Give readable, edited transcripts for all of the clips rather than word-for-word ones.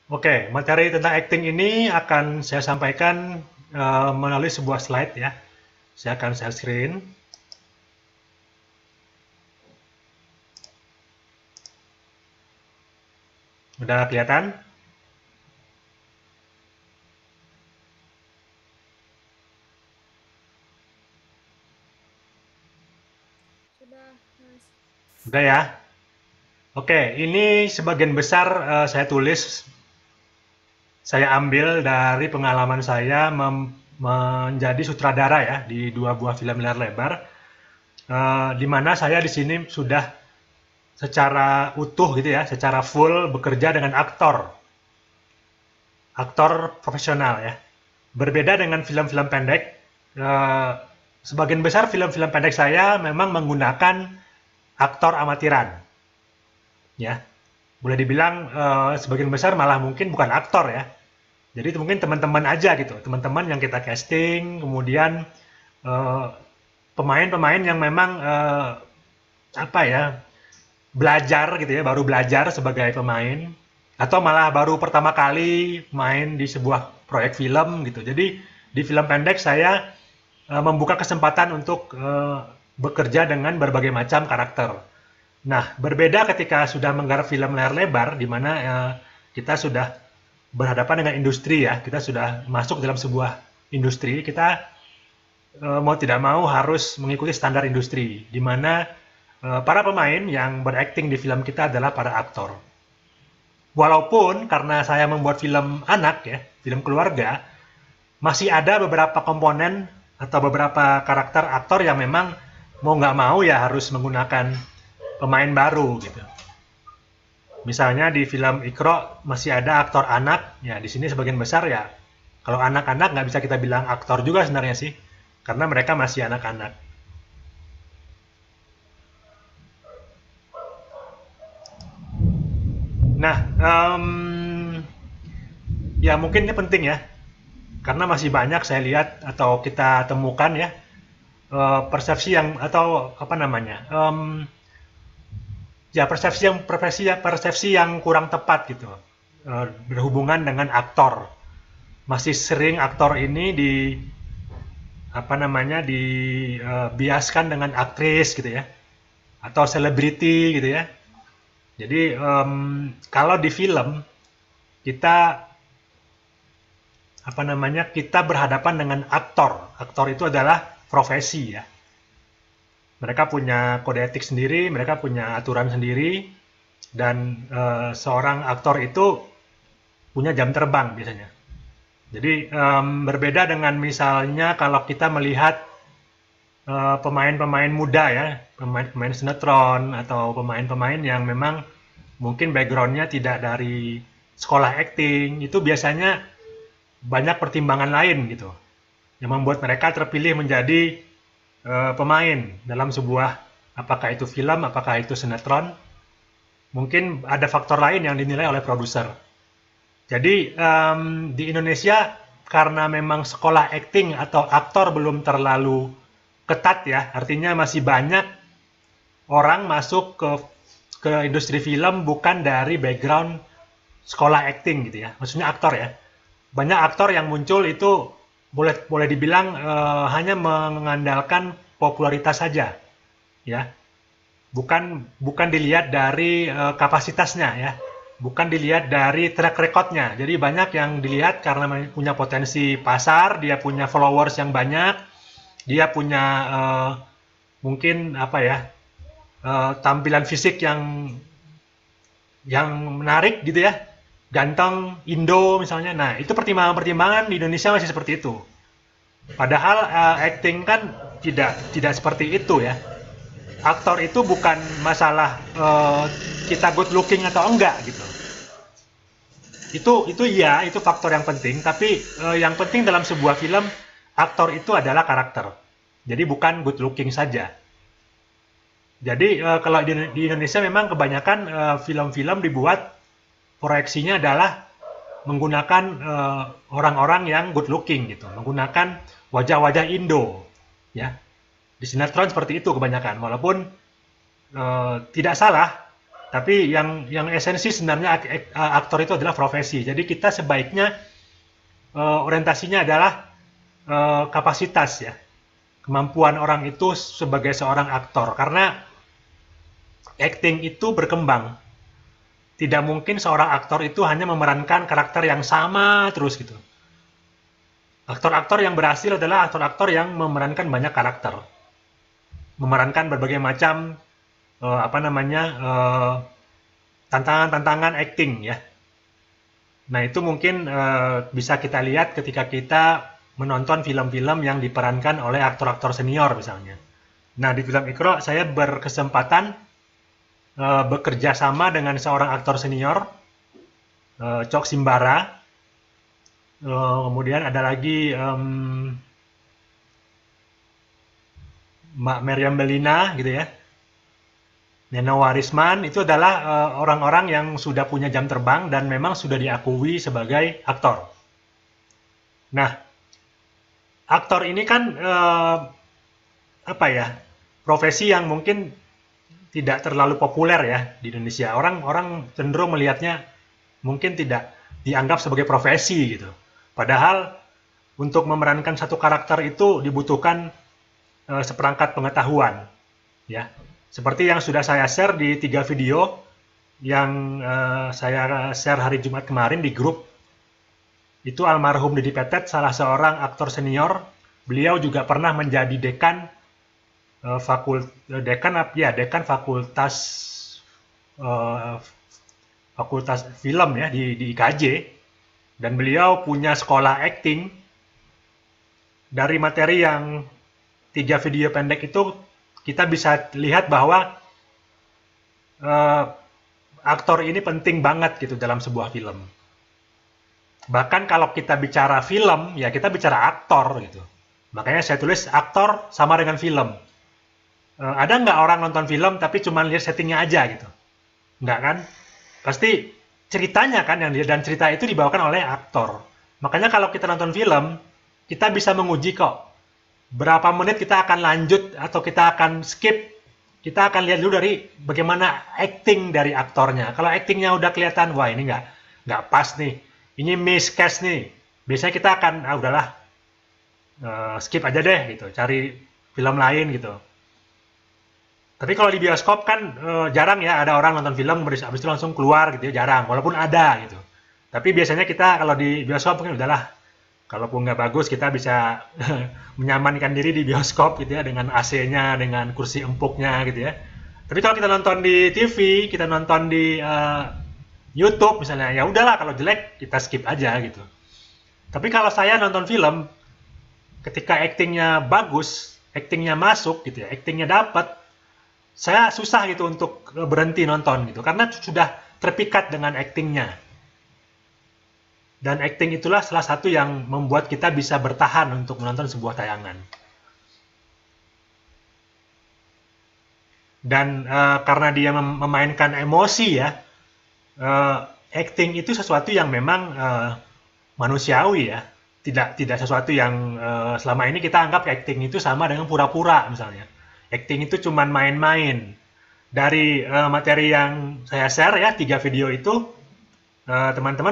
Oke, materi tentang acting ini akan saya sampaikan melalui sebuah slide ya. Saya akan share screen. Udah kelihatan? Sudah, Mas. Udah ya? Oke, ini sebagian besar saya tulis, saya ambil dari pengalaman saya menjadi sutradara ya di dua buah film layar lebar, di mana saya di sini sudah secara utuh gitu ya, secara full bekerja dengan aktor, aktor profesional ya. Berbeda dengan film-film pendek, eh, sebagian besar film-film pendek saya memang menggunakan aktor amatiran, ya. Boleh dibilang sebagian besar malah mungkin bukan aktor ya. Jadi itu mungkin teman-teman aja gitu, teman-teman yang kita casting, kemudian eh, pemain-pemain yang memang apa ya, belajar gitu ya, baru belajar sebagai pemain, atau malah baru pertama kali main di sebuah proyek film gitu. Jadi di film pendek saya membuka kesempatan untuk bekerja dengan berbagai macam karakter. Nah, berbeda ketika sudah menggarap film layar lebar, di mana kita sudah berhadapan dengan industri ya, kita sudah masuk dalam sebuah industri, kita mau tidak mau harus mengikuti standar industri, di mana para pemain yang berakting di film kita adalah para aktor. Walaupun karena saya membuat film anak ya, film keluarga, masih ada beberapa komponen atau beberapa karakter aktor yang memang mau nggak mau ya harus menggunakan pemain baru gitu. Misalnya di film Ikro masih ada aktor anak, ya di sini sebagian besar ya. Kalau anak-anak nggak bisa kita bilang aktor juga sebenarnya sih, karena mereka masih anak-anak. Nah, ya mungkin ini penting ya, karena masih banyak saya lihat atau kita temukan ya persepsi yang atau apa namanya, ya persepsi yang kurang tepat gitu berhubungan dengan aktor. Masih sering aktor ini di apa namanya dibiaskan dengan aktris gitu ya atau selebriti gitu ya. Jadi kalau di film kita apa namanya kita berhadapan dengan aktor. Aktor itu adalah profesi ya. Mereka punya kode etik sendiri, mereka punya aturan sendiri, dan seorang aktor itu punya jam terbang biasanya. Jadi berbeda dengan misalnya kalau kita melihat pemain-pemain muda ya, pemain-pemain sinetron atau pemain-pemain yang memang mungkin backgroundnya tidak dari sekolah acting, itu biasanya banyak pertimbangan lain gitu yang membuat mereka terpilih menjadi pemain dalam sebuah apakah itu film, apakah itu sinetron, mungkin ada faktor lain yang dinilai oleh produser. Jadi di Indonesia karena memang sekolah acting atau aktor belum terlalu ketat ya, artinya masih banyak orang masuk ke industri film bukan dari background sekolah acting gitu ya, maksudnya aktor ya. Banyak aktor yang muncul itu boleh boleh dibilang hanya mengandalkan popularitas saja, ya. Bukan dilihat dari kapasitasnya ya, bukan dilihat dari track recordnya. Jadi banyak yang dilihat karena punya potensi pasar, dia punya followers yang banyak, dia punya mungkin apa ya tampilan fisik yang menarik gitu ya, ganteng, Indo misalnya. Nah itu pertimbangan-pertimbangan di Indonesia masih seperti itu. Padahal acting kan tidak seperti itu ya. Aktor itu bukan masalah kita good looking atau enggak gitu. Itu iya, itu faktor yang penting. Tapi yang penting dalam sebuah film aktor itu adalah karakter. Jadi bukan good looking saja. Jadi kalau di Indonesia memang kebanyakan film-film dibuat proyeksinya adalah menggunakan orang-orang yang good looking gitu, menggunakan wajah-wajah Indo, ya. Di sinetron seperti itu kebanyakan, walaupun tidak salah, Tapi yang esensi sebenarnya aktor itu adalah profesi. Jadi kita sebaiknya orientasinya adalah kapasitas ya, kemampuan orang itu sebagai seorang aktor. Karena acting itu berkembang. Tidak mungkin seorang aktor itu hanya memerankan karakter yang sama terus gitu. Aktor-aktor yang berhasil adalah aktor-aktor yang memerankan banyak karakter, memerankan berbagai macam tantangan-tantangan acting ya. Nah itu mungkin bisa kita lihat ketika kita menonton film-film yang diperankan oleh aktor-aktor senior misalnya. Nah di film Iqra saya berkesempatan bekerja sama dengan seorang aktor senior, Chok Simbara. Kemudian ada lagi Mbak Meriam Belina gitu ya. Neno Warisman itu adalah orang-orang yang sudah punya jam terbang dan memang sudah diakui sebagai aktor. Nah, aktor ini kan profesi yang mungkin tidak terlalu populer ya di Indonesia. Orang cenderung melihatnya mungkin tidak dianggap sebagai profesi gitu. Padahal untuk memerankan satu karakter itu dibutuhkan seperangkat pengetahuan ya. Seperti yang sudah saya share di 3 video yang saya share hari Jumat kemarin di grup. Itu almarhum Didi Petet, salah seorang aktor senior. Beliau juga pernah menjadi dekan fakultas film ya di IKJ, dan beliau punya sekolah acting. Dari materi yang 3 video pendek itu kita bisa lihat bahwa aktor ini penting banget gitu dalam sebuah film. Bahkan kalau kita bicara film ya kita bicara aktor gitu. Makanya saya tulis aktor sama dengan film. Ada nggak orang nonton film tapi cuma lihat settingnya aja gitu? Nggak kan? Pasti ceritanya kan yang dan cerita itu dibawakan oleh aktor. Makanya kalau kita nonton film, kita bisa menguji kok. Berapa menit kita akan lanjut atau kita akan skip. Kita akan lihat dulu dari bagaimana acting dari aktornya. Kalau actingnya udah kelihatan, wah ini nggak pas nih. Ini miscast nih. Biasanya kita akan, udahlah, skip aja deh gitu. Cari film lain gitu. Tapi kalau di bioskop kan jarang ya ada orang nonton film habis itu langsung keluar gitu ya, jarang. Walaupun ada gitu. Tapi biasanya kita kalau di bioskop mungkin udahlah. Kalaupun nggak bagus kita bisa menyamankan diri di bioskop gitu ya dengan AC-nya, dengan kursi empuknya gitu ya. Tapi kalau kita nonton di TV, kita nonton di YouTube misalnya, ya udahlah kalau jelek kita skip aja gitu. Tapi kalau saya nonton film, ketika actingnya bagus, actingnya masuk gitu ya, actingnya dapat, saya susah gitu untuk berhenti nonton gitu karena sudah terpikat dengan actingnya. Dan acting itulah salah satu yang membuat kita bisa bertahan untuk menonton sebuah tayangan. Dan karena dia memainkan emosi ya, acting itu sesuatu yang memang manusiawi ya. Tidak sesuatu yang selama ini kita anggap acting itu sama dengan pura-pura misalnya. Acting itu cuma main-main. Dari materi yang saya share ya, 3 video itu, teman-teman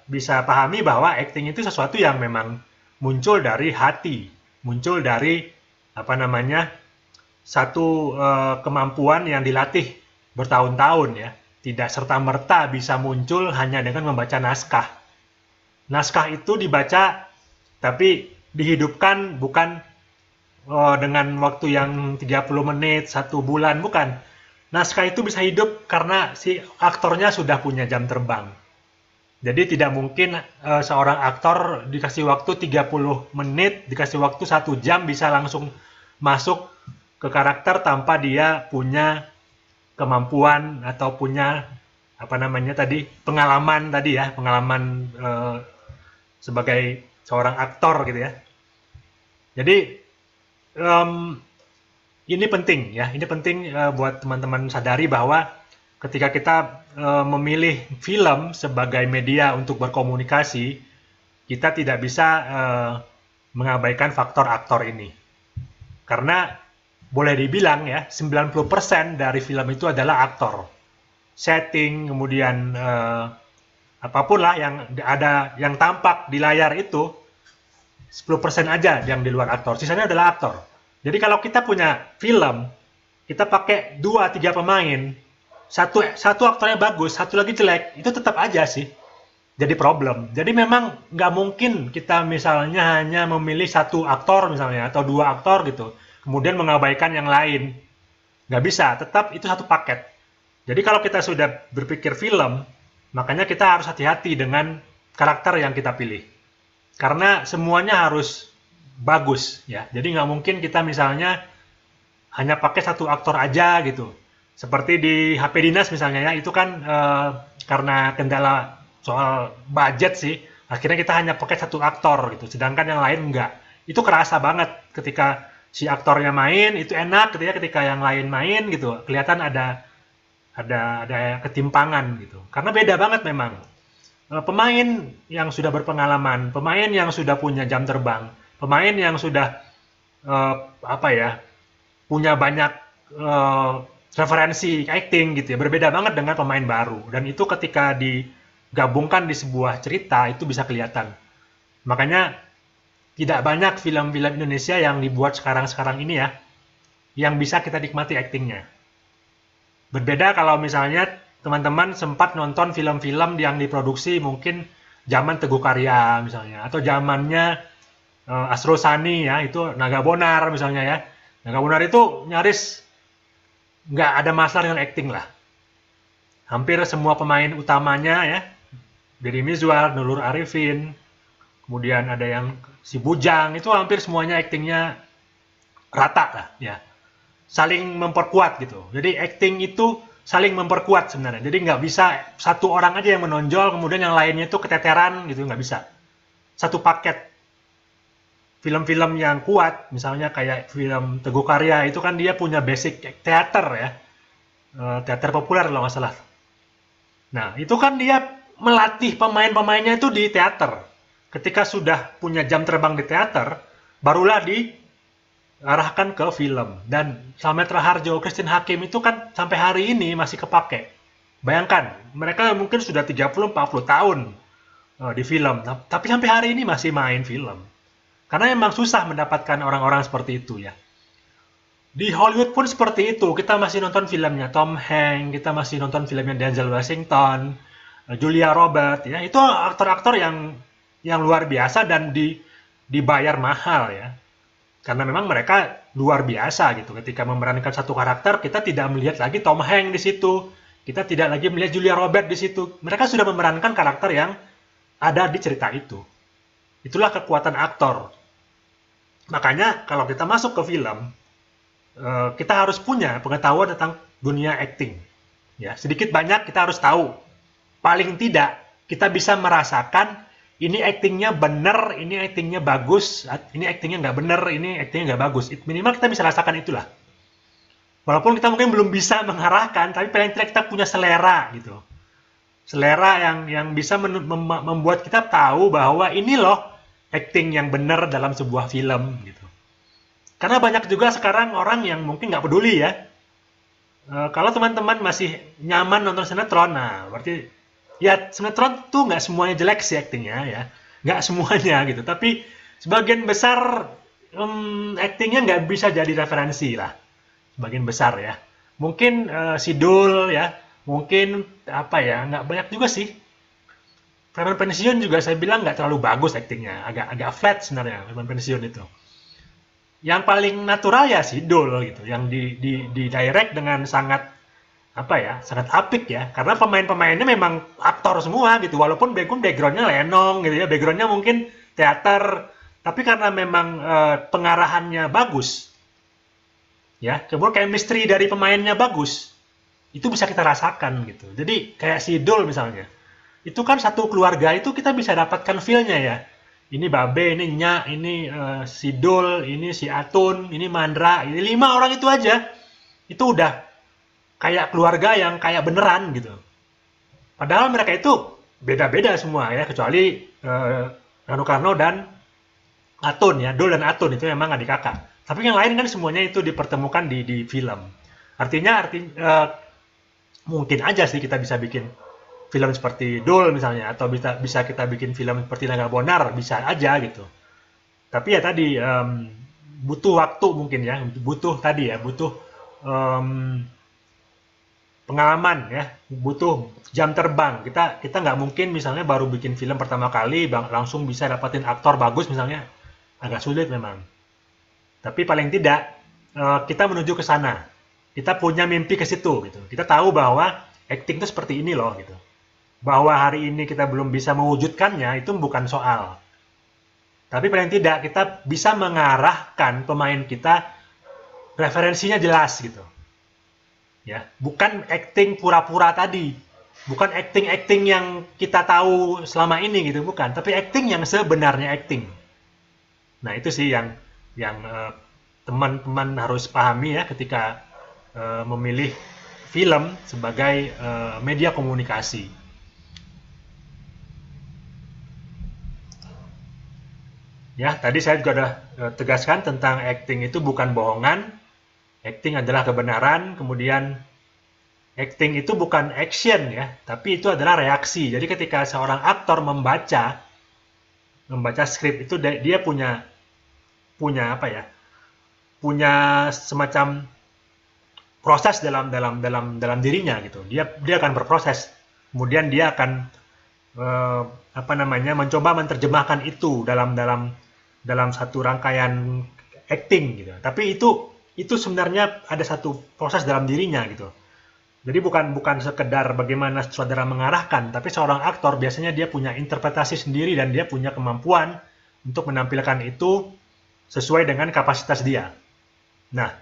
bisa pahami bahwa acting itu sesuatu yang memang muncul dari hati, muncul dari satu kemampuan yang dilatih bertahun-tahun ya. Tidak serta-merta bisa muncul hanya dengan membaca naskah. Naskah itu dibaca tapi dihidupkan bukan dengan waktu yang 30 menit, 1 bulan, bukan. Naskah itu bisa hidup karena si aktornya sudah punya jam terbang. Jadi tidak mungkin seorang aktor dikasih waktu 30 menit, dikasih waktu 1 jam bisa langsung masuk ke karakter tanpa dia punya kemampuan atau punya pengalaman tadi ya, pengalaman sebagai seorang aktor gitu ya. Jadi ini penting ya, ini penting buat teman-teman sadari bahwa ketika kita memilih film sebagai media untuk berkomunikasi, kita tidak bisa mengabaikan faktor aktor ini. Karena boleh dibilang ya, 90% dari film itu adalah aktor. setting, kemudian apapun lah yang ada yang tampak di layar itu 10% aja yang di luar aktor, sisanya adalah aktor. Jadi kalau kita punya film, kita pakai 2-3 pemain, satu aktornya bagus, satu lagi jelek, itu tetap aja sih jadi problem. Jadi memang nggak mungkin kita misalnya hanya memilih satu aktor misalnya, atau 2 aktor gitu, kemudian mengabaikan yang lain. Nggak bisa, tetap itu satu paket. Jadi kalau kita sudah berpikir film, makanya kita harus hati-hati dengan karakter yang kita pilih. Karena semuanya harus bagus ya. Jadi nggak mungkin kita misalnya hanya pakai satu aktor aja gitu. Seperti di HP Dinas misalnya ya, itu kan karena kendala soal budget sih, akhirnya kita hanya pakai satu aktor gitu. Sedangkan yang lain enggak. Itu kerasa banget ketika si aktornya main, itu enak ketika yang lain main gitu. Kelihatan ada ketimpangan gitu. Karena beda banget memang. Pemain yang sudah berpengalaman, pemain yang sudah punya jam terbang, pemain yang sudah apa ya, punya banyak referensi acting gitu ya, berbeda banget dengan pemain baru. Dan itu ketika digabungkan di sebuah cerita itu bisa kelihatan. Makanya tidak banyak film-film Indonesia yang dibuat sekarang-sekarang ini ya, yang bisa kita nikmati actingnya. Berbeda kalau misalnya teman-teman sempat nonton film-film yang diproduksi mungkin zaman Teguh Karya misalnya, atau zamannya Asro Sani ya, itu Naga Bonar misalnya ya. Naga Bonar itu nyaris nggak ada masalah dengan acting lah. Hampir semua pemain utamanya ya, Deddy Mizwar, Nurul Arifin, kemudian ada yang si Bujang, itu hampir semuanya actingnya rata lah ya. Saling memperkuat gitu. Jadi acting itu saling memperkuat sebenarnya. Jadi nggak bisa satu orang aja yang menonjol, kemudian yang lainnya itu keteteran gitu, nggak bisa. Satu paket. Film-film yang kuat, misalnya kayak film Teguh Karya, itu kan dia punya basic teater ya. Teater populer kalau nggak salah. Nah, itu kan dia melatih pemain-pemainnya itu di teater. Ketika sudah punya jam terbang di teater, barulah diarahkan ke film. Dan Slamet Raharjo, Christine Hakim itu kan sampai hari ini masih kepake. Bayangkan, mereka mungkin sudah 30-40 tahun di film, tapi sampai hari ini masih main film. Karena memang susah mendapatkan orang-orang seperti itu ya. Di Hollywood pun seperti itu. Kita masih nonton filmnya Tom Hanks, kita masih nonton filmnya Denzel Washington, Julia Roberts ya. Itu aktor-aktor yang luar biasa dan dibayar mahal ya. Karena memang mereka luar biasa gitu. Ketika memerankan satu karakter, kita tidak melihat lagi Tom Hanks di situ. Kita tidak lagi melihat Julia Roberts di situ. Mereka sudah memerankan karakter yang ada di cerita itu. Itulah kekuatan aktor. Makanya kalau kita masuk ke film, kita harus punya pengetahuan tentang dunia acting. Ya, sedikit banyak kita harus tahu. Paling tidak kita bisa merasakan ini actingnya benar, ini actingnya bagus, ini actingnya nggak benar, ini actingnya nggak bagus. Minimal kita bisa rasakan itulah. Walaupun kita mungkin belum bisa mengarahkan, tapi paling tidak kita punya selera gitu. Selera yang bisa membuat kita tahu bahwa ini loh acting yang benar dalam sebuah film gitu. Karena banyak juga sekarang orang yang mungkin nggak peduli ya. Kalau teman-teman masih nyaman nonton sinetron, nah berarti ya sinetron tuh nggak semuanya jelek sih actingnya ya, nggak semuanya gitu. Tapi sebagian besar actingnya nggak bisa jadi referensi lah, sebagian besar ya. Mungkin Sidul ya, mungkin apa ya, nggak banyak juga sih. Preman pensiun juga saya bilang nggak terlalu bagus actingnya, agak flat sebenarnya preman pensiun itu. Yang paling natural ya Sidul gitu, yang di direct dengan sangat apa ya, sangat apik ya, karena pemain-pemainnya memang aktor semua gitu, walaupun backgroundnya lenong gitu ya, backgroundnya mungkin teater, tapi karena memang pengarahannya bagus, ya, kemudian chemistry dari pemainnya bagus, itu bisa kita rasakan gitu. Jadi kayak Sidul misalnya, itu kan satu keluarga itu kita bisa dapatkan feel-nya ya. Ini Babe, ini Nya, ini Sidul, ini si Atun, ini Mandra, ini 5 orang itu aja. Itu udah kayak keluarga yang kayak beneran gitu. Padahal mereka itu beda-beda semua ya, kecuali Rano Karno dan Atun ya, Dul dan Atun itu memang adik kakak. Tapi yang lain kan semuanya itu dipertemukan di film. Artinya mungkin aja sih kita bisa bikin film seperti Dul misalnya, atau bisa bisa kita bikin film seperti Naga Bonar, bisa aja gitu. Tapi ya tadi butuh waktu mungkin ya, butuh tadi ya, butuh em, pengalaman ya, butuh jam terbang. Kita nggak mungkin misalnya baru bikin film pertama kali langsung bisa dapatin aktor bagus misalnya, agak sulit memang. Tapi paling tidak kita menuju ke sana. Kita punya mimpi ke situ gitu. Kita tahu bahwa acting itu seperti ini loh gitu. Bahwa hari ini kita belum bisa mewujudkannya itu bukan soal. Tapi paling tidak kita bisa mengarahkan pemain kita, referensinya jelas gitu. Ya, bukan acting pura-pura tadi. Bukan acting-acting yang kita tahu selama ini gitu, bukan. Tapi acting yang sebenarnya acting. Nah, itu sih yang teman-teman harus pahami ya ketika memilih film sebagai media komunikasi. Ya, tadi saya juga sudah tegaskan tentang acting itu bukan bohongan, acting adalah kebenaran, kemudian acting itu bukan action ya, tapi itu adalah reaksi. Jadi ketika seorang aktor membaca skrip itu dia punya punya apa ya? Punya semacam proses dalam dirinya gitu. Dia akan berproses. Kemudian dia akan apa namanya? Mencoba menerjemahkan itu dalam satu rangkaian acting gitu. Tapi itu sebenarnya ada satu proses dalam dirinya gitu. Jadi bukan sekedar bagaimana sutradara mengarahkan, tapi seorang aktor biasanya dia punya interpretasi sendiri dan dia punya kemampuan untuk menampilkan itu sesuai dengan kapasitas dia. Nah,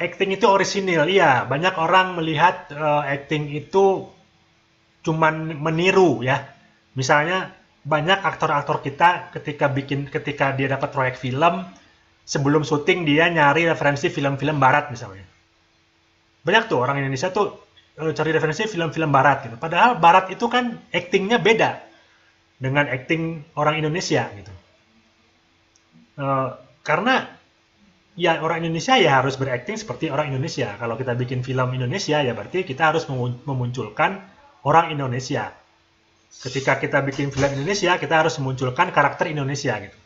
acting itu orisinil, iya. Banyak orang melihat acting itu cuman meniru ya. Misalnya banyak aktor-aktor kita ketika dia dapat proyek film, sebelum syuting dia nyari referensi film-film barat misalnya. Banyak tuh orang Indonesia tuh cari referensi film-film barat gitu. Padahal barat itu kan actingnya beda dengan acting orang Indonesia gitu. Karena ya orang Indonesia ya harus berakting seperti orang Indonesia. Kalau kita bikin film Indonesia ya berarti kita harus memunculkan orang Indonesia. Ketika kita bikin film Indonesia, kita harus memunculkan karakter Indonesia gitu.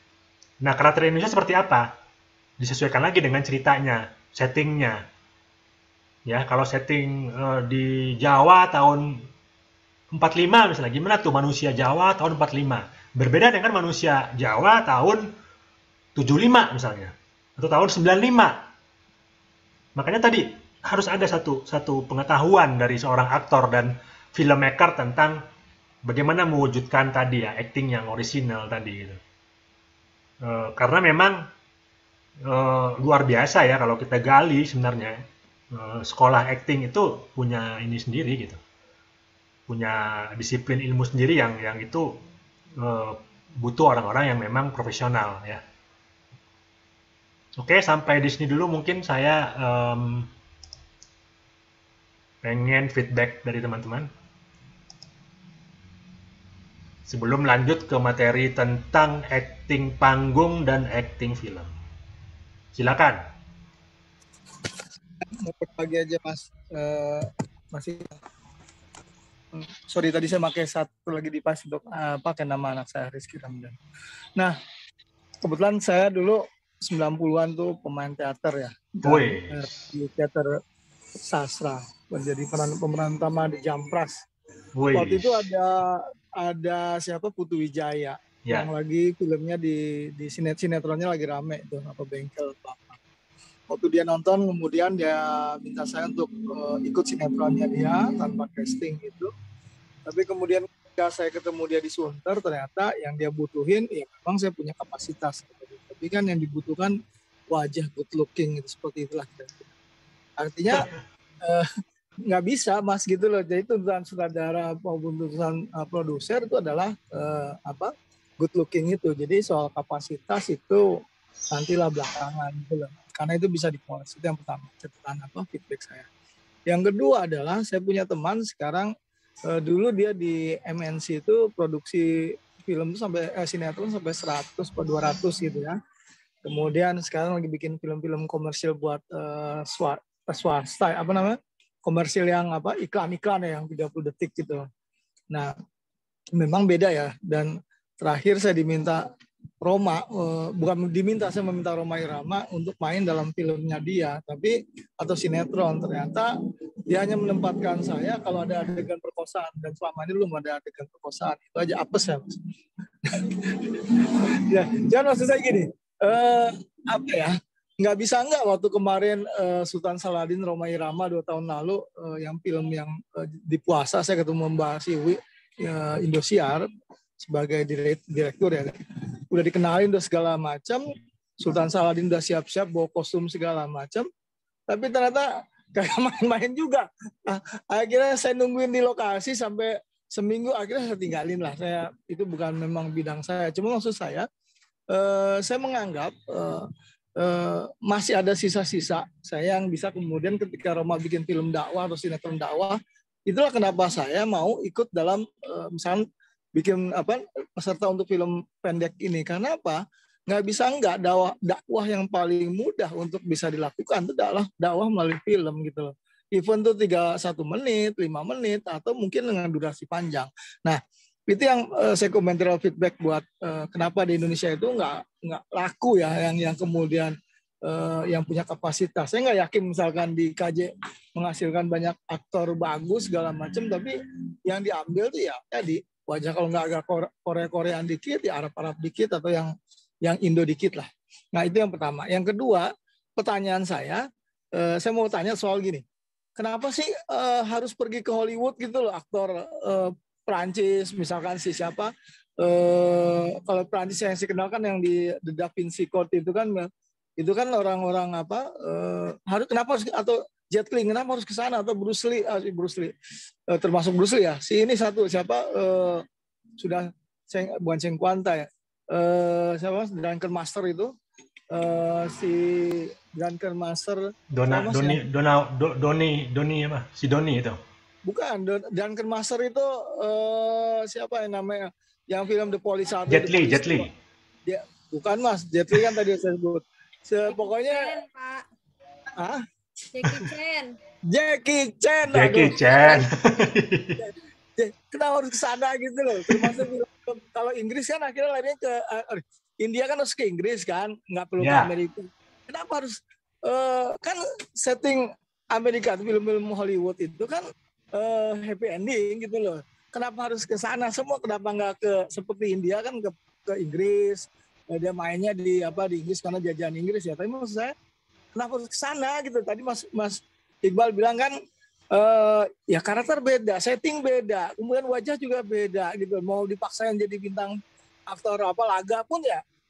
Nah, karakter Indonesia seperti apa? Disesuaikan lagi dengan ceritanya, settingnya. Ya, kalau setting di Jawa tahun 45 misalnya, gimana tuh manusia Jawa tahun 45? Berbeda dengan manusia Jawa tahun 75 misalnya, atau tahun 95. Makanya tadi harus ada satu pengetahuan dari seorang aktor dan filmmaker tentang bagaimana mewujudkan tadi ya acting yang orisinal tadi gitu. Karena memang luar biasa ya kalau kita gali sebenarnya sekolah acting itu punya ini sendiri gitu, punya disiplin ilmu sendiri yang itu butuh orang-orang yang memang profesional ya. Oke, sampai di sini dulu mungkin saya pengen feedback dari teman-teman. Sebelum lanjut ke materi tentang acting panggung dan acting film. Silakan. Mau berbagi aja Mas. Masih sorry tadi saya pakai satu lagi di pas dok pakai nama anak saya Rizky Ramdan. Nah, kebetulan saya dulu 90-an tuh pemain teater ya. Di teater sastra. Menjadi pemeran utama di Jampras. Waktu itu ada siapa Putu Wijaya yang lagi filmnya di sinetronnya lagi rame itu apa Bengkel Bapak. Waktu dia nonton kemudian dia minta saya untuk ikut sinetronnya dia tanpa casting gitu. Tapi kemudian ketika saya ketemu dia di Sunter ternyata yang dia butuhin ya memang saya punya kapasitas. Tapi kan yang dibutuhkan wajah good looking gitu, seperti itulah. Artinya nggak bisa Mas gitu loh. Jadi tuntutan sutradara maupun tuntutan produser itu adalah good looking itu. Jadi soal kapasitas itu nantilah belakangan gitu loh. Karena itu bisa dipoles. Itu yang pertama, catatan feedback saya. Yang kedua adalah saya punya teman sekarang dulu dia di MNC itu produksi film itu sampai sinetron sampai 100 atau 200 gitu ya. Kemudian sekarang lagi bikin film-film komersial buat swasta apa namanya? komersil yang iklan-iklan ya, yang 30 detik gitu. Nah, memang beda ya. Dan terakhir saya diminta Roma, bukan diminta, saya meminta Roma Irama untuk main dalam filmnya dia, atau sinetron. Ternyata dia hanya menempatkan saya kalau ada adegan perkosaan, dan selama ini belum ada adegan perkosaan. Itu aja apes ya, Mas. Ya, jangan maksud saya gini, nggak bisa nggak waktu kemarin Sultan Saladin Roma Irama 2 tahun lalu, yang film yang di puasa saya ketemu Mbak Siwi Indosiar sebagai direktur ya, udah dikenalin udah segala macam, Sultan Saladin udah siap-siap bawa kostum segala macam, tapi ternyata kayak main-main juga. Akhirnya saya nungguin di lokasi sampai seminggu, akhirnya saya tinggalin lah. Itu bukan memang bidang saya. Cuma maksud saya menganggap masih ada sisa-sisa saya yang bisa kemudian ketika Roma bikin film dakwah atau sinetron dakwah, itulah kenapa saya mau ikut dalam misalnya bikin peserta untuk film pendek ini. Karena apa? Nggak bisa nggak, dakwah yang paling mudah untuk bisa dilakukan itu adalah dakwah melalui film gitu loh. Even tuh 1 menit, 5 menit, atau mungkin dengan durasi panjang. Nah, itu yang saya komentar feedback buat kenapa di Indonesia itu nggak laku ya, yang kemudian yang punya kapasitas. Saya nggak yakin misalkan di KJ menghasilkan banyak aktor bagus segala macam, tapi yang diambil tuh ya tadi wajah, kalau nggak agak Korea-Koreaan dikit, ya Arab-Arab dikit, atau yang Indo dikit lah. Nah, itu yang pertama. Yang kedua, pertanyaan saya mau tanya soal gini. Kenapa sih harus pergi ke Hollywood gitu loh, aktor Prancis misalkan siapa? Kalau Prancis yang saya kenal kan yang di The Da Vinci Code itu kan orang-orang harus, kenapa harus, atau Jet Li kenapa harus ke sana, atau Bruce Lee termasuk Bruce Lee ya. Si ini satu siapa sudah bukan Cheng Kuanta ya. Siapa Drunken Master itu si Drunken Master Doni apa? Si Doni itu. Bukan, Drunken Master itu siapa yang namanya? Yang film The Police 1. Jet Li. Dia, bukan Mas, Jet Li kan tadi saya sebut. Pokoknya Jackie Chan. Kenapa harus ke sana gitu loh? Termasuk kalau Inggris kan akhirnya larinya ke India, kan harus ke Inggris kan, nggak perlu ke Amerika. Kenapa harus kan setting Amerika, film-film Hollywood itu kan happy ending gitu loh. Kenapa harus ke sana semua? Kenapa nggak ke seperti India kan ke Inggris? Dia mainnya di Inggris karena jajahan Inggris ya. Tapi maksud saya kenapa harus ke sana gitu? Tadi Mas Iqbal bilang kan ya karakter beda, setting beda, kemudian wajah juga beda gitu. Mau dipaksain jadi bintang aktor laga pun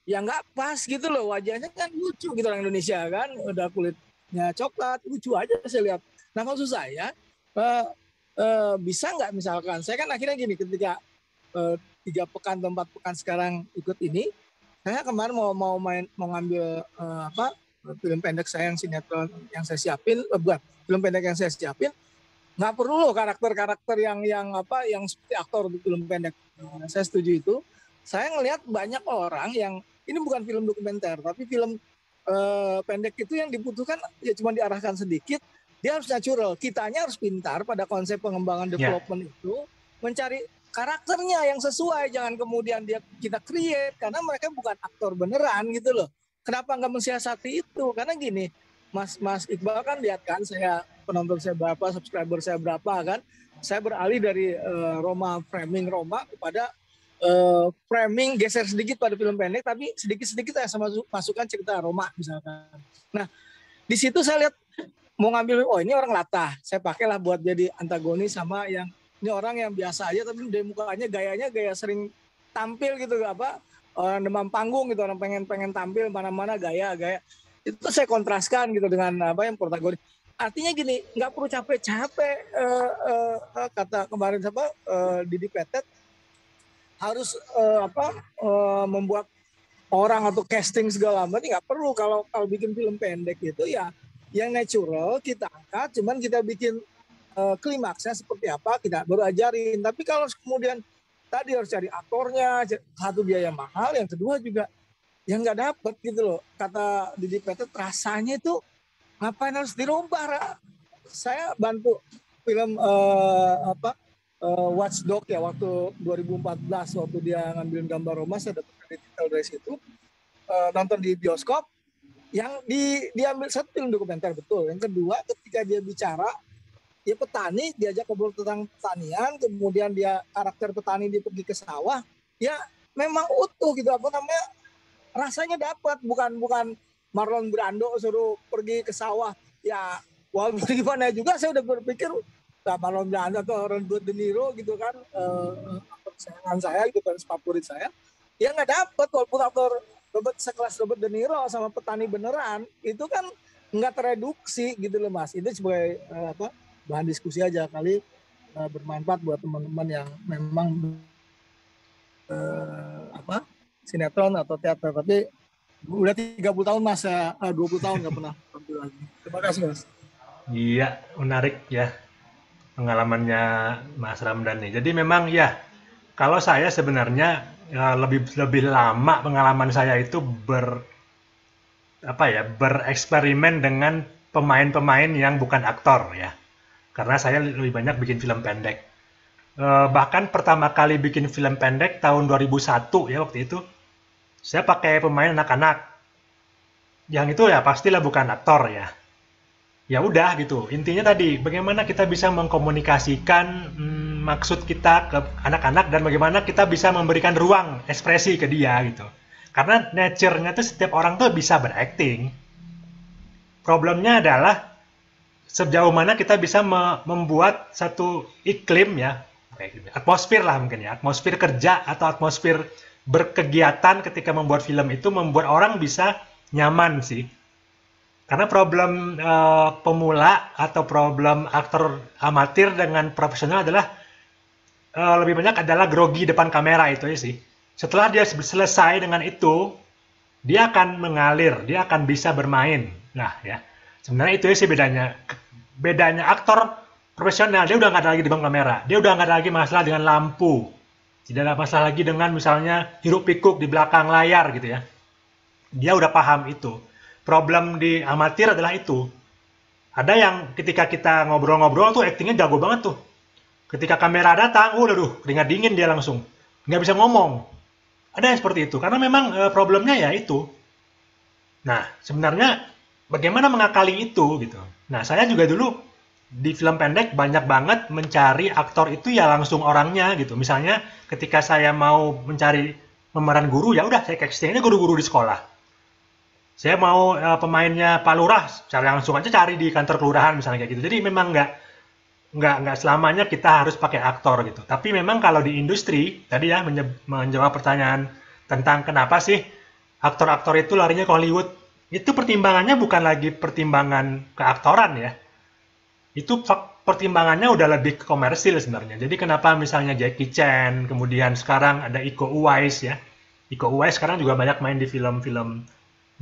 ya nggak pas gitu loh. Wajahnya kan lucu gitu, orang Indonesia kan udah kulitnya coklat, lucu aja saya lihat. Nah, maksud saya bisa nggak misalkan, saya kan akhirnya gini, ketika 3 pekan atau 4 pekan sekarang ikut ini, saya kemarin mau ngambil film pendek saya yang sinetron yang saya siapin, film pendek yang saya siapin. Nggak perlu loh karakter-karakter yang seperti aktor di film pendek. Saya setuju itu. Saya ngelihat banyak orang yang ini bukan film dokumenter, tapi film pendek itu yang dibutuhkan ya cuma diarahkan sedikit. Dia harus natural. Kitanya harus pintar pada konsep pengembangan development itu, mencari karakternya yang sesuai. Jangan kemudian kita create, karena mereka bukan aktor beneran gitu loh. Kenapa nggak mensiasati itu? Karena gini, Mas Iqbal kan lihat kan, penonton saya berapa, subscriber saya berapa kan. Saya beralih dari framing Roma kepada framing, geser sedikit pada film pendek, tapi sedikit-sedikit saya masukkan cerita Roma misalkan. Nah, di situ saya lihat mau ngambil, ini orang latah, saya pakailah buat jadi antagonis sama yang ini orang yang biasa aja, tapi dari mukanya gaya sering tampil gitu, orang demam panggung gitu, orang pengen tampil mana-mana gaya. Itu saya kontraskan gitu dengan yang protagonis. Artinya gini, nggak perlu capek-capek kata kemarin Didi Petet harus membuat orang atau casting segala macam. Nggak perlu. Kalau bikin film pendek itu ya yang natural kita angkat, cuman kita bikin klimaksnya seperti apa kita baru ajarin. Tapi kalau kemudian tadi harus cari aktornya, satu biaya mahal, yang kedua juga yang nggak dapet gitu loh. Kata Didi Petet, rasanya itu ngapain harus dirubah saya bantu film Watchdog ya waktu 2014 waktu dia ngambilin gambar Roma, saya dapat detail dari situ. Nonton di bioskop, yang diambil satu film dokumenter betul. Yang kedua, ketika dia bicara, dia petani, diajak ngobrol tentang pertanian, kemudian dia karakter petani dia pergi ke sawah, ya memang utuh gitu, apa namanya, rasanya dapat, bukan Marlon Brando suruh pergi ke sawah, ya walaupun gimana juga saya udah berpikir Marlon Brando atau Robert De Niro gitu kan, kesayangan saya gitu kan, favorit saya, ya nggak dapat. Walaupun aktor sekelas Robert De Niro sama petani beneran itu kan nggak tereduksi gitu loh Mas. Itu sebagai bahan diskusi aja kali, bermanfaat buat teman-teman yang memang sinetron atau teater, tapi udah 30 tahun Mas, 20 tahun nggak pernah tampil lagi. Terima kasih Mas. Iya, menarik ya pengalamannya Mas Ramdan nih. Jadi memang ya, kalau saya sebenarnya lebih lama pengalaman saya itu bereksperimen dengan pemain-pemain yang bukan aktor ya. Karena saya lebih banyak bikin film pendek. Bahkan pertama kali bikin film pendek tahun 2001 ya, waktu itu saya pakai pemain anak-anak. Yang itu ya pastilah bukan aktor ya. Ya udah gitu. Intinya tadi bagaimana kita bisa mengkomunikasikan maksud kita ke anak-anak dan bagaimana kita bisa memberikan ruang ekspresi ke dia gitu. Karena nature-nya tuh setiap orang tuh bisa berakting. Problemnya adalah sejauh mana kita bisa membuat satu iklim ya, atmosfer lah mungkin ya, atmosfer kerja atau atmosfer berkegiatan ketika membuat film itu membuat orang bisa nyaman sih. Karena problem pemula atau problem aktor amatir dengan profesional adalah lebih banyak adalah grogi depan kamera itu ya sih. Setelah dia selesai dengan itu, dia akan mengalir, dia akan bisa bermain. Nah ya, sebenarnya itu sih bedanya aktor profesional. Dia udah nggak ada lagi di depan kamera, dia udah nggak ada lagi masalah dengan lampu, tidak ada masalah lagi dengan misalnya hiruk pikuk di belakang layar gitu ya. Dia udah paham itu. Problem di amatir adalah itu. Ada yang ketika kita ngobrol-ngobrol tuh aktingnya jago banget tuh. Ketika kamera datang, keringat dingin dia langsung. Nggak bisa ngomong. Ada yang seperti itu. Karena memang problemnya ya itu. Nah, sebenarnya bagaimana mengakali itu gitu. Nah, saya juga dulu di film pendek banyak banget mencari aktor itu ya langsung orangnya gitu. Misalnya ketika saya mau mencari pemeran guru, ya udah saya castingnya guru-guru di sekolah. Saya mau pemainnya Pak Lurah, cara langsung aja cari di kantor kelurahan misalnya kayak gitu. Jadi memang nggak selamanya kita harus pakai aktor gitu. Tapi memang kalau di industri tadi ya menjawab pertanyaan tentang kenapa sih aktor-aktor itu larinya ke Hollywood, itu pertimbangannya bukan lagi pertimbangan keaktoran ya. Itu pertimbangannya udah lebih ke komersil sebenarnya. Jadi kenapa misalnya Jackie Chan, kemudian sekarang ada Iko Uwais ya. Iko Uwais sekarang juga banyak main di film-film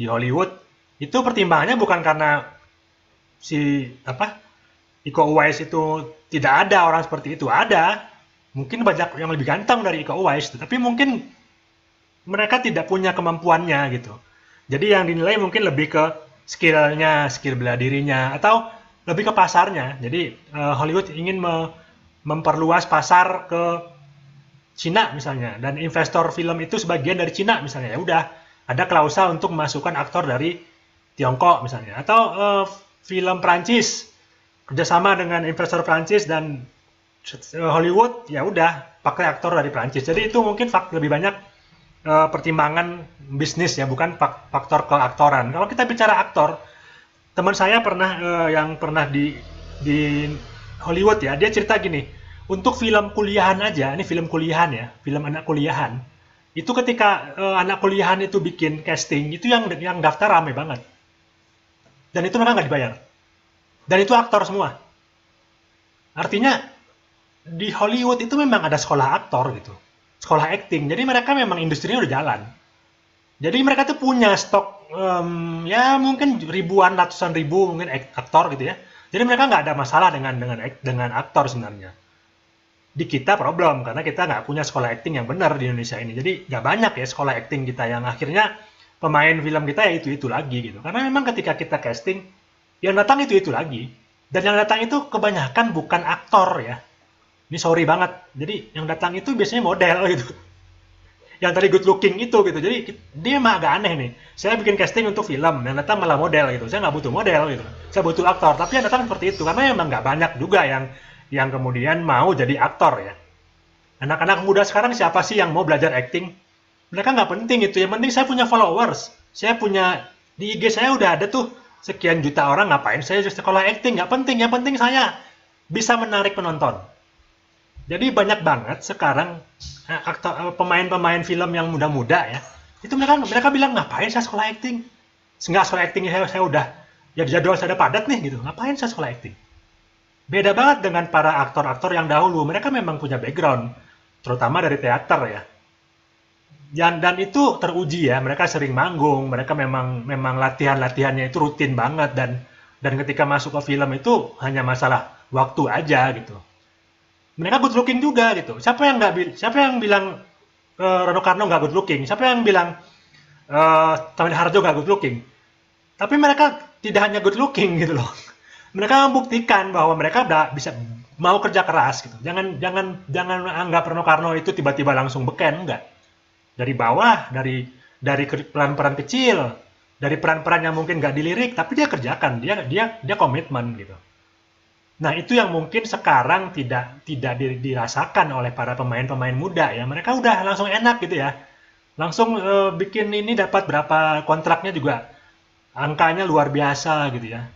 di Hollywood. Itu pertimbangannya bukan karena Iko Uwais itu tidak ada orang seperti itu. Ada. Mungkin banyak yang lebih ganteng dari Iko Uwais, tapi mungkin mereka tidak punya kemampuannya gitu. Jadi yang dinilai mungkin lebih ke skill-nya, skill bela dirinya, atau lebih ke pasarnya. Jadi Hollywood ingin memperluas pasar ke Cina misalnya, dan investor film itu sebagian dari Cina misalnya. Ya udah, ada klausa untuk memasukkan aktor dari Tiongkok misalnya, atau film Prancis kerjasama dengan investor Prancis dan Hollywood, ya udah pakai aktor dari Prancis. Jadi itu mungkin lebih banyak pertimbangan bisnis ya, bukan faktor keaktoran. Kalau kita bicara aktor, teman saya yang pernah di Hollywood ya, dia cerita gini, untuk film kuliahan aja, ini film kuliahan ya, film anak kuliahan, itu ketika anak kuliahan itu bikin casting, itu yang daftar rame banget. Dan itu mereka nggak dibayar. Dan itu aktor semua. Artinya, di Hollywood itu memang ada sekolah aktor gitu. Sekolah acting. Jadi mereka memang industrinya udah jalan. Jadi mereka tuh punya stok, ya mungkin ribuan, ratusan ribu mungkin aktor gitu ya. Jadi mereka nggak ada masalah dengan aktor sebenarnya. Di kita problem karena kita nggak punya sekolah acting yang benar di Indonesia ini. Jadi nggak banyak ya sekolah acting kita yang akhirnya pemain film kita ya itu lagi gitu. Karena memang ketika kita casting yang datang itu lagi. Dan yang datang itu kebanyakan bukan aktor ya. Ini sorry banget. Jadi yang datang itu biasanya model gitu. Yang tadi good looking itu gitu. Jadi dia emang agak aneh nih. Saya bikin casting untuk film, yang datang malah model gitu. Saya nggak butuh model gitu. Saya butuh aktor. Tapi yang datang seperti itu karena emang nggak banyak juga yang kemudian mau jadi aktor ya. Anak-anak muda sekarang siapa sih yang mau belajar acting? Mereka nggak penting itu. Yang penting saya punya followers. Saya punya di IG saya udah ada tuh sekian juta orang, ngapain saya sekolah acting? Nggak penting. Yang penting saya bisa menarik penonton. Jadi banyak banget sekarang pemain-pemain film yang muda-muda ya. Itu mereka bilang ngapain saya sekolah acting? Nggak sekolah acting saya udah ya jadwal saya udah padat nih gitu. Ngapain saya sekolah acting? Beda banget dengan para aktor-aktor yang dahulu. Mereka memang punya background, terutama dari teater ya. Dan itu teruji ya. Mereka sering manggung. Mereka memang latihannya itu rutin banget dan ketika masuk ke film itu hanya masalah waktu aja gitu. Mereka good looking juga gitu. Siapa yang bilang Rano Karno nggak good looking? Siapa yang bilang Tami Harjo nggak good looking? Tapi mereka tidak hanya good looking gitu loh. Mereka membuktikan bahwa mereka udah bisa mau kerja keras gitu. Jangan anggap Rano Karno itu tiba-tiba langsung beken, enggak. Dari bawah, dari peran-peran kecil, dari peran-peran yang mungkin nggak dilirik, tapi dia kerjakan, dia komitmen gitu. Nah, itu yang mungkin sekarang tidak dirasakan oleh para pemain-pemain muda ya. Mereka udah langsung enak gitu ya. Langsung bikin ini dapat berapa kontraknya juga angkanya luar biasa gitu ya.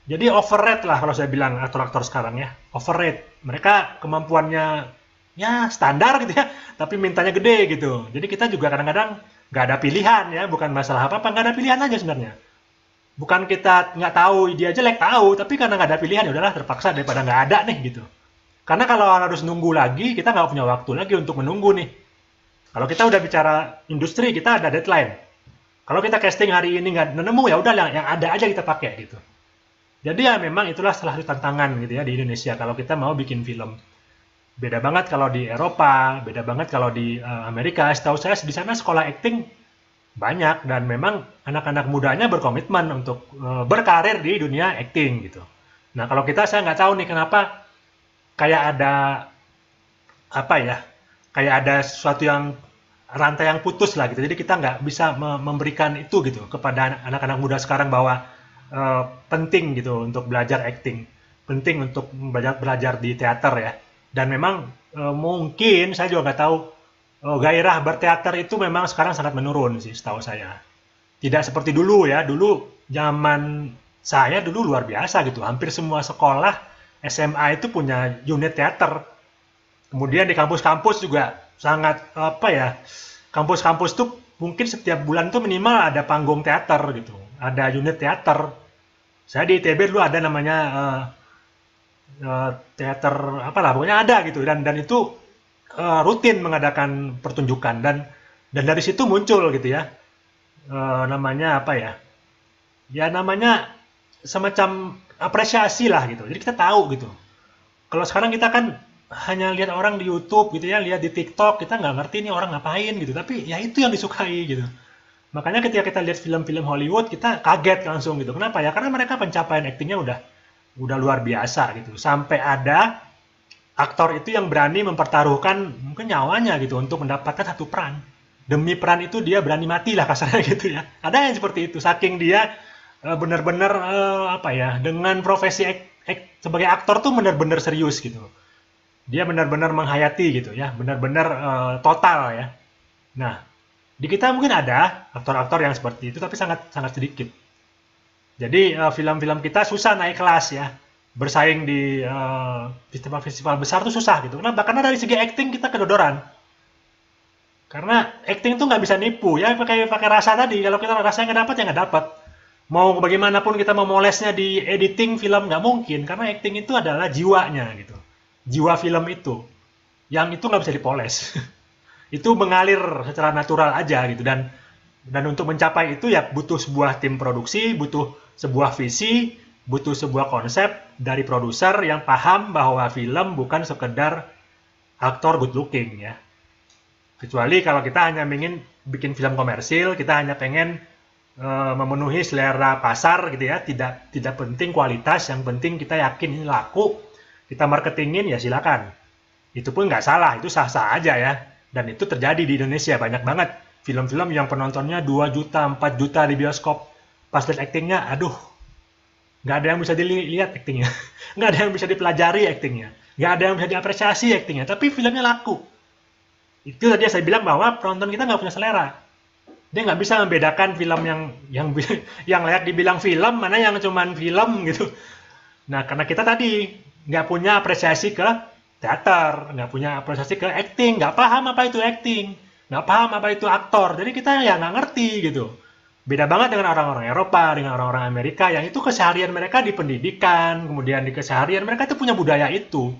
Jadi overrate lah kalau saya bilang aktor-aktor sekarang ya. Overrate. Mereka kemampuannya ya standar gitu ya, tapi mintanya gede gitu. Jadi kita juga kadang-kadang nggak ada pilihan ya, bukan masalah apa-apa, nggak ada pilihan aja sebenarnya. Bukan kita nggak tahu dia jelek, tahu, tapi karena nggak ada pilihan ya udahlah terpaksa daripada nggak ada nih gitu. Karena kalau harus nunggu lagi, kita nggak punya waktu lagi untuk menunggu nih. Kalau kita udah bicara industri, kita ada deadline. Kalau kita casting hari ini nggak nemu ya udah yang ada aja kita pakai gitu. Jadi ya memang itulah salah satu tantangan gitu ya di Indonesia kalau kita mau bikin film. Beda banget kalau di Eropa, beda banget kalau di Amerika. Setahu saya di sana sekolah acting banyak dan memang anak-anak mudanya berkomitmen untuk berkarir di dunia acting gitu. Nah kalau kita saya nggak tahu nih kenapa kayak ada apa ya, kayak ada sesuatu yang rantai yang putus lah gitu. Jadi kita nggak bisa memberikan itu gitu kepada anak-anak muda sekarang bahwa penting gitu untuk belajar acting, penting untuk belajar di teater ya. Dan memang mungkin saya juga nggak tahu gairah berteater itu memang sekarang sangat menurun sih setahu saya. Tidak seperti dulu ya. Dulu zaman saya dulu luar biasa gitu. Hampir semua sekolah SMA itu punya unit teater. Kemudian di kampus-kampus juga sangat apa ya? Kampus-kampus tuh mungkin setiap bulan tuh minimal ada panggung teater gitu. Ada unit teater. Saya di ITB dulu ada namanya teater apalah pokoknya ada gitu dan itu rutin mengadakan pertunjukan dan dari situ muncul gitu ya namanya apa ya namanya semacam apresiasi lah gitu jadi kita tahu gitu kalau sekarang kita kan hanya lihat orang di YouTube gitu ya lihat di TikTok kita nggak ngerti nih orang ngapain gitu tapi ya itu yang disukai gitu makanya ketika kita lihat film-film Hollywood kita kaget langsung gitu kenapa ya karena mereka pencapaian aktingnya udah luar biasa gitu sampai ada aktor itu yang berani mempertaruhkan mungkin nyawanya gitu untuk mendapatkan satu peran demi peran itu dia berani mati lah kasarnya gitu ya ada yang seperti itu saking dia benar-benar apa ya dengan profesi sebagai aktor tuh benar-benar serius gitu dia benar-benar menghayati gitu ya benar-benar total ya nah di kita mungkin ada aktor-aktor yang seperti itu tapi sangat sangat sedikit jadi film-film kita susah naik kelas ya bersaing di festival-festival besar tuh susah gitu. Kenapa? Karena dari segi acting kita kedodoran. Karena acting tuh nggak bisa nipu ya pakai rasa tadi. Kalau kita rasanya nggak dapat ya nggak dapat. Mau bagaimanapun kita memolesnya di editing film nggak mungkin karena acting itu adalah jiwanya gitu. Jiwa film itu. Yang itu nggak bisa dipoles. Itu mengalir secara natural aja gitu dan untuk mencapai itu ya butuh sebuah tim produksi, butuh sebuah visi, butuh sebuah konsep dari produser yang paham bahwa film bukan sekedar aktor good looking ya. Kecuali kalau kita hanya ingin bikin film komersil, kita hanya pengen memenuhi selera pasar gitu ya, tidak penting kualitas, yang penting kita yakin ini laku, kita marketingin ya silakan. Itu pun nggak salah, itu sah-sah aja ya. Dan itu terjadi di Indonesia banyak banget film-film yang penontonnya 2 juta, 4 juta di bioskop. Pas lihat aktingnya, aduh, nggak ada yang bisa dilihat aktingnya, nggak ada yang bisa dipelajari aktingnya, nggak ada yang bisa diapresiasi aktingnya, tapi filmnya laku. Itu tadi saya bilang bahwa penonton kita nggak punya selera. Dia nggak bisa membedakan film yang yang layak dibilang film, mana yang cuman film gitu. Nah, karena kita tadi nggak punya apresiasi ke teater, nggak punya apresiasi ke acting, nggak paham apa itu acting, nggak paham apa itu aktor, jadi kita ya nggak ngerti gitu. Beda banget dengan orang-orang Eropa, dengan orang-orang Amerika yang itu keseharian mereka di pendidikan, kemudian di keseharian mereka itu punya budaya itu.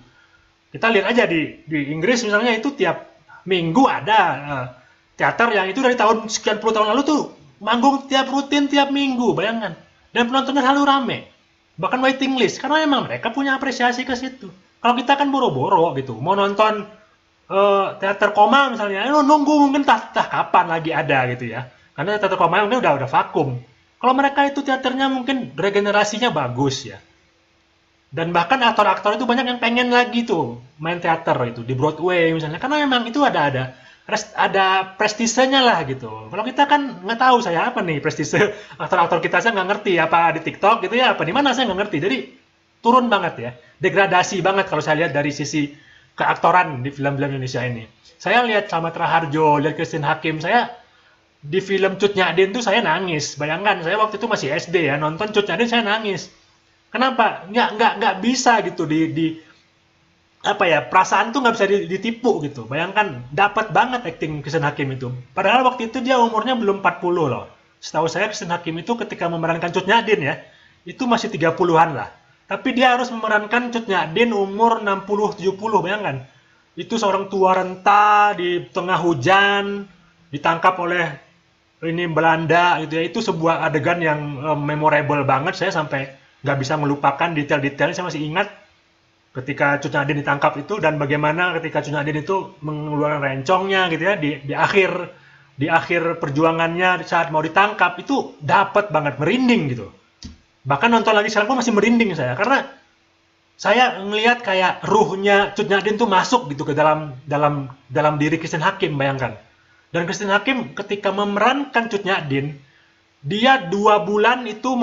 Kita lihat aja di Inggris misalnya itu tiap minggu ada teater yang itu dari tahun sekian puluh tahun lalu tuh manggung tiap rutin tiap minggu, bayangkan. Dan penontonnya selalu rame. Bahkan waiting list karena memang mereka punya apresiasi ke situ. Kalau kita kan boro-boro gitu, mau nonton teater koma misalnya, nunggu mungkin tah kapan lagi ada gitu ya. Karena teater koma mungkin udah vakum. Kalau mereka itu teaternya mungkin regenerasinya bagus ya. Dan bahkan aktor-aktor itu banyak yang pengen lagi tuh main teater itu di Broadway misalnya. Karena memang itu ada prestisenya lah gitu. Kalau kita kan nggak tahu saya apa nih prestise aktor-aktor kita, saya nggak ngerti apa di TikTok gitu ya, apa di mana saya nggak ngerti. Jadi turun banget ya, degradasi banget kalau saya lihat dari sisi keaktoran di film-film Indonesia ini. Saya lihat Slamet Raharjo, lihat Christine Hakim, saya di film Cut Nyak Din tuh saya nangis. Bayangkan saya waktu itu masih SD ya, nonton Cut Nyak Din saya nangis. Kenapa? Nggak bisa gitu di apa ya, perasaan tuh nggak bisa ditipu gitu. Bayangkan dapat banget acting Christine Hakim itu. Padahal waktu itu dia umurnya belum 40 loh. Setahu saya Christine Hakim itu ketika memerankan Cut Nyak Din ya, itu masih 30-an lah. Tapi dia harus memerankan Cut Nyak Din umur 60-70, bayangkan. Itu seorang tua renta di tengah hujan, ditangkap oleh ini Belanda gitu ya. Itu sebuah adegan yang memorable banget. Saya sampai nggak bisa melupakan detail-detailnya. Saya masih ingat ketika Cut Nyak Din ditangkap itu, dan bagaimana ketika Cut Nyak Din itu mengeluarkan rencongnya gitu ya di akhir perjuangannya saat mau ditangkap, itu dapat banget, merinding gitu. Bahkan nonton lagi sekarang pun masih merinding saya, karena saya ngelihat kayak ruhnya Cut Nyak Din tuh masuk gitu ke dalam diri Christine Hakim, bayangkan. Dan Christine Hakim ketika memerankan Cut Nyak Din, dia 2 bulan itu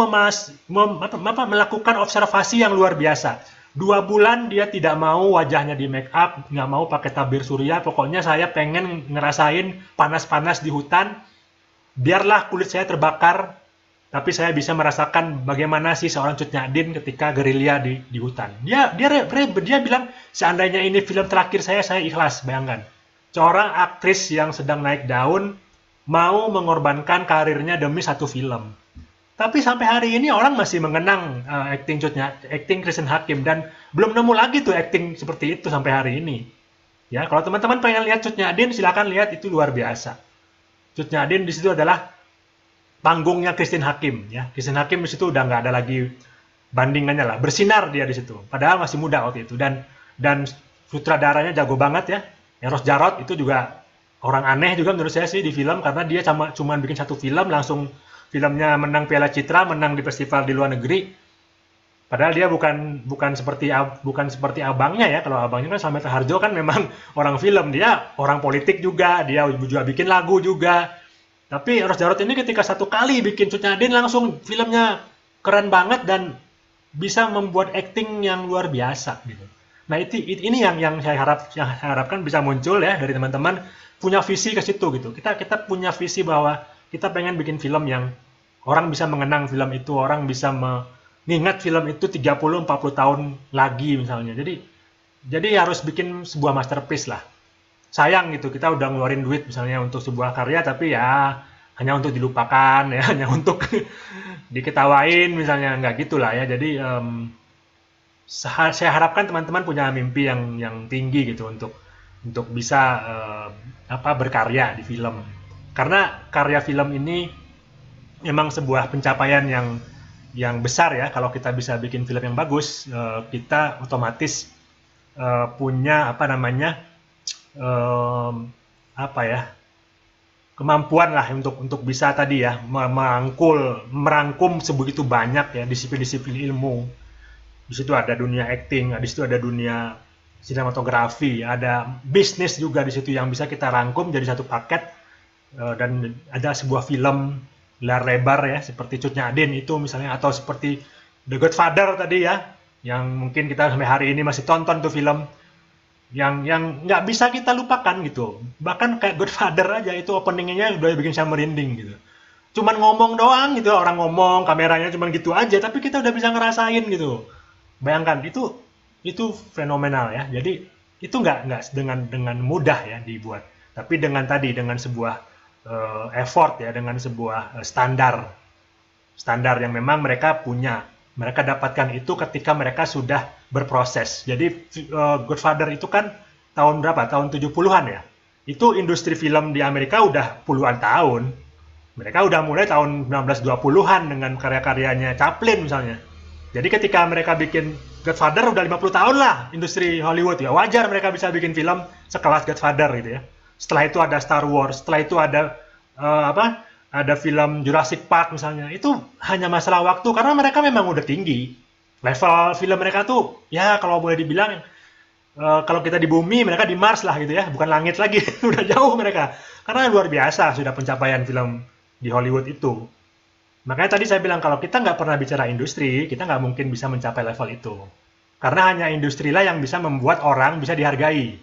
melakukan observasi yang luar biasa. 2 bulan dia tidak mau wajahnya di make up, nggak mau pakai tabir surya, pokoknya saya pengen ngerasain panas-panas di hutan, biarlah kulit saya terbakar, tapi saya bisa merasakan bagaimana sih seorang Cut Nyak Din ketika gerilya di hutan. Dia bilang, seandainya ini film terakhir saya ikhlas, bayangkan. Seorang aktris yang sedang naik daun mau mengorbankan karirnya demi satu film. Tapi sampai hari ini orang masih mengenang acting Christine Hakim, dan belum nemu lagi tuh acting seperti itu sampai hari ini. Ya, kalau teman-teman pengen lihat Cut Nyak Din, silakan lihat, itu luar biasa. Cut Nyak Din di situ adalah panggungnya Christine Hakim ya. Christine Hakim di situ udah nggak ada lagi bandingannya lah, bersinar dia di situ. Padahal masih muda waktu itu, dan sutradaranya jago banget ya. Eros Jarot itu juga orang aneh juga menurut saya sih di film, karena dia cuma bikin satu film langsung filmnya menang Piala Citra, menang di festival di luar negeri. Padahal dia bukan seperti abangnya ya. Kalau abangnya kan Slamet Raharjo kan memang orang film, dia orang politik juga, dia juga bikin lagu juga. Tapi Eros Jarot ini ketika satu kali bikin Cut Nyak Din langsung filmnya keren banget dan bisa membuat acting yang luar biasa gitu. Nah ini yang saya harapkan bisa muncul ya dari teman-teman, punya visi ke situ gitu. Kita punya visi bahwa kita pengen bikin film yang orang bisa mengenang film itu, orang bisa mengingat film itu 30-40 tahun lagi misalnya. Jadi harus bikin sebuah masterpiece lah. Sayang gitu, kita udah ngeluarin duit misalnya untuk sebuah karya, tapi ya hanya untuk dilupakan ya, hanya untuk diketawain misalnya, nggak gitulah ya. Jadi saya harapkan teman-teman punya mimpi yang tinggi gitu untuk bisa berkarya di film. Karena karya film ini memang sebuah pencapaian yang besar ya. Kalau kita bisa bikin film yang bagus, kita otomatis punya kemampuan lah untuk bisa tadi ya merangkum sebegitu banyak ya disiplin-disiplin ilmu. Di situ ada dunia acting, di situ ada dunia sinematografi, ada bisnis juga di situ yang bisa kita rangkum jadi satu paket, dan ada sebuah film layar lebar ya seperti Cut Nyak itu misalnya, atau seperti The Godfather tadi ya, yang mungkin kita sampai hari ini masih tonton tuh film, yang nggak bisa kita lupakan gitu. Bahkan kayak Godfather aja itu openingnya udah bikin saya merinding gitu. Cuman ngomong doang gitu, orang ngomong, kameranya cuman gitu aja, tapi kita udah bisa ngerasain gitu. Bayangkan itu fenomenal ya. Jadi itu nggak dengan mudah ya dibuat, tapi dengan sebuah effort ya, dengan sebuah standar yang memang mereka punya. Mereka dapatkan itu ketika mereka sudah berproses. Jadi Godfather itu kan tahun berapa? Tahun 70-an ya. Itu industri film di Amerika udah puluhan tahun. Mereka udah mulai tahun 1920-an dengan karya-karyanya Chaplin misalnya. Jadi ketika mereka bikin Godfather udah 50 tahun lah industri Hollywood ya. Wajar mereka bisa bikin film sekelas Godfather gitu ya. Setelah itu ada Star Wars, setelah itu ada ada film Jurassic Park misalnya. Itu hanya masalah waktu karena mereka memang udah tinggi. Level film mereka tuh ya kalau boleh dibilang kalau kita di bumi, mereka di Mars lah gitu ya, bukan langit lagi. Udah jauh mereka. Karena luar biasa sudah pencapaian film di Hollywood itu. Makanya tadi saya bilang kalau kita nggak pernah bicara industri, kita nggak mungkin bisa mencapai level itu. Karena hanya industri lah yang bisa membuat orang bisa dihargai.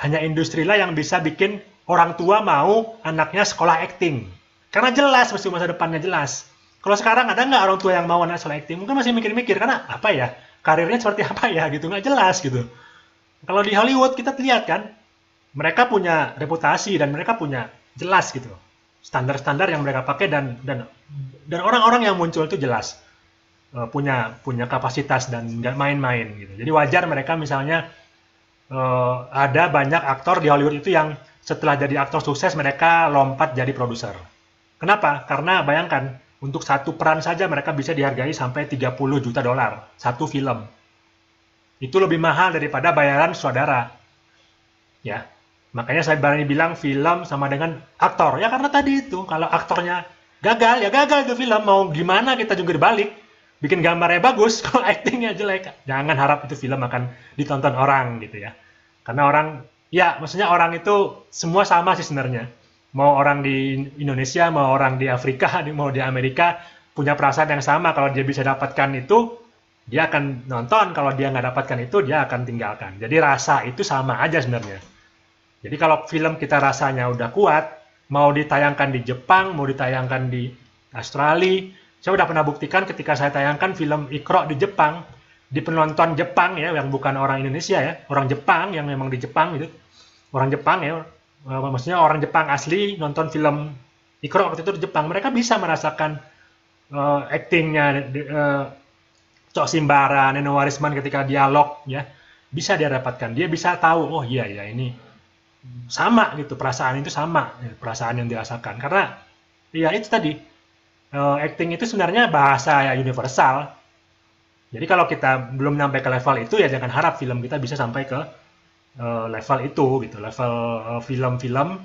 Hanya industri lah yang bisa bikin orang tua mau anaknya sekolah acting. Karena jelas, mesti masa depannya jelas. Kalau sekarang ada nggak orang tua yang mau anak sekolah acting? Mungkin masih mikir-mikir, karena apa ya? Karirnya seperti apa ya? Gitu, nggak jelas gitu. Kalau di Hollywood kita lihat kan, mereka punya reputasi dan mereka punya jelas gitu. Standar-standar yang mereka pakai dan orang-orang yang muncul itu jelas punya kapasitas dan nggak main-main gitu. Jadi wajar mereka misalnya ada banyak aktor di Hollywood itu yang setelah jadi aktor sukses mereka lompat jadi produser. Kenapa? Karena bayangkan untuk satu peran saja mereka bisa dihargai sampai 30 juta dolar satu film. Itu lebih mahal daripada bayaran saudara. Ya. Makanya saya berani bilang film sama dengan aktor. Ya karena tadi itu, kalau aktornya gagal, ya gagal itu film. Mau gimana kita juga dibalik. Bikin gambarnya bagus, kalau aktingnya jelek. Jangan harap itu film akan ditonton orang gitu ya. Karena orang, ya maksudnya orang itu semua sama sih sebenarnya. Mau orang di Indonesia, mau orang di Afrika, mau di Amerika, punya perasaan yang sama. Kalau dia bisa dapatkan itu, dia akan nonton. Kalau dia nggak dapatkan itu, dia akan tinggalkan. Jadi rasa itu sama aja sebenarnya. Jadi kalau film kita rasanya udah kuat, mau ditayangkan di Jepang, mau ditayangkan di Australia, saya udah pernah buktikan ketika saya tayangkan film Iqra di Jepang, di penonton Jepang ya, yang bukan orang Indonesia ya, orang Jepang yang memang di Jepang gitu, orang Jepang ya, maksudnya orang Jepang asli nonton film Iqra waktu itu di Jepang, mereka bisa merasakan actingnya Cok Simbara, Neno Warisman ketika dialog ya, bisa dia dapatkan, dia bisa tahu, oh iya ya ini sama gitu, perasaan itu sama perasaan yang dirasakan karena ya itu tadi acting itu sebenarnya bahasa ya universal. Jadi kalau kita belum sampai ke level itu ya jangan harap film kita bisa sampai ke level itu gitu, level film-film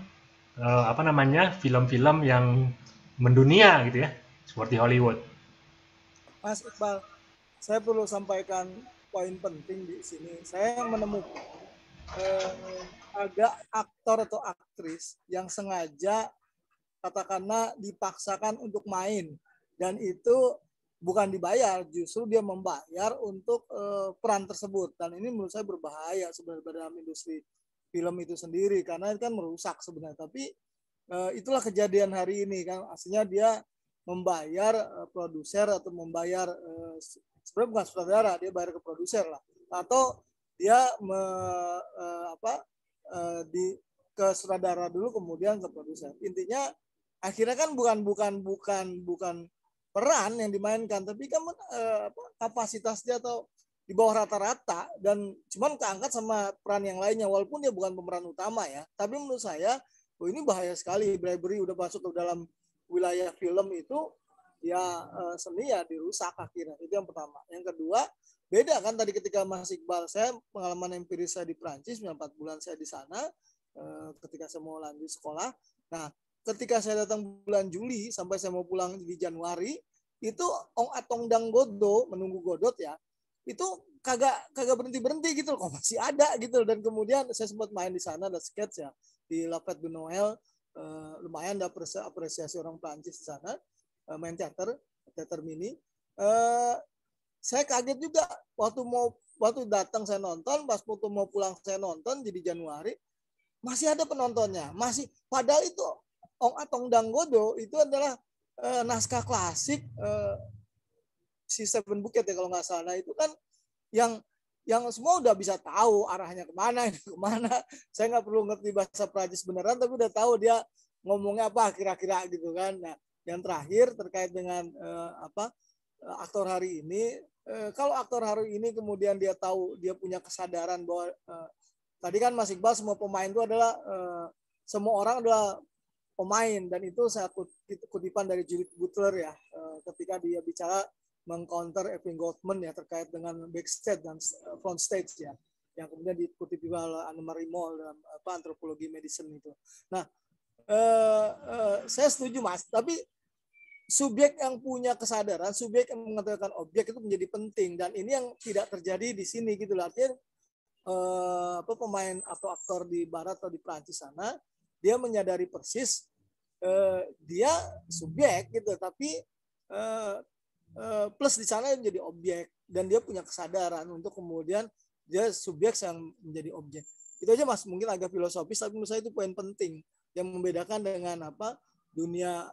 apa namanya, film-film yang mendunia gitu ya seperti Hollywood. Mas Iqbal, saya perlu sampaikan poin penting di sini. Saya menemukan ada aktor atau aktris yang sengaja katakanlah dipaksakan untuk main dan itu bukan dibayar, justru dia membayar untuk peran tersebut, dan ini menurut saya berbahaya sebenarnya dalam industri film itu sendiri karena itu kan merusak sebenarnya. Tapi itulah kejadian hari ini kan, aslinya dia membayar produser atau membayar sebenarnya bukan sutradara, dia bayar ke produser lah, atau dia ke sutradara dulu kemudian ke produser. Intinya akhirnya kan bukan peran yang dimainkan, tapi kan kapasitas dia atau di bawah rata-rata dan cuman keangkat sama peran yang lainnya walaupun dia bukan pemeran utama ya. Tapi menurut saya ini bahaya sekali, bribery udah masuk ke dalam wilayah film itu ya, seni ya dirusak akhirnya. Itu yang pertama. Yang kedua, beda kan tadi ketika Mas Iqbal, saya pengalaman empiris saya di Prancis, 4 bulan saya di sana ketika saya mau lanjut sekolah. Nah, ketika saya datang bulan Juli sampai saya mau pulang di Januari, itu Ong Atong Dang Godo, menunggu Godot ya, itu kagak berhenti gitu loh, kok masih ada gitu. Dan kemudian saya sempat main di sana, ada sketch ya di La Fête de Noël, lumayan ada apresiasi orang Prancis di sana, main teater mini. Saya kaget juga waktu datang saya nonton, pas waktu mau pulang saya nonton jadi Januari, masih ada penontonnya, masih, padahal itu Ong Atong Dang Godo itu adalah naskah klasik si Seven Bukit ya kalau nggak salah. Itu kan yang semua udah bisa tahu arahnya kemana, ini kemana. Saya nggak perlu ngerti bahasa Prancis beneran, tapi udah tahu dia ngomongnya apa kira-kira gitu kan. Nah, yang terakhir terkait dengan aktor hari ini, kalau aktor hari ini kemudian dia tahu, dia punya kesadaran bahwa tadi kan Mas Iqbal, semua pemain itu adalah semua orang adalah pemain, dan itu saya kutipan dari Judith Butler ya, ketika dia bicara mengcounter Epping Goldman ya terkait dengan backstage dan front stage ya, yang kemudian dikutip juga oleh Annemarie Moll dalam antropologi medicine itu. Nah, saya setuju Mas, tapi subjek yang punya kesadaran, subjek yang mengatakan objek itu menjadi penting, dan ini yang tidak terjadi di sini gitu loh. Artinya pemain atau aktor di Barat atau di Prancis sana, dia menyadari persis dia subjek gitu, tapi plus di sana dia menjadi objek, dan dia punya kesadaran untuk kemudian dia subjek yang menjadi objek. Itu aja Mas, mungkin agak filosofis, tapi menurut saya itu poin penting yang membedakan dengan dunia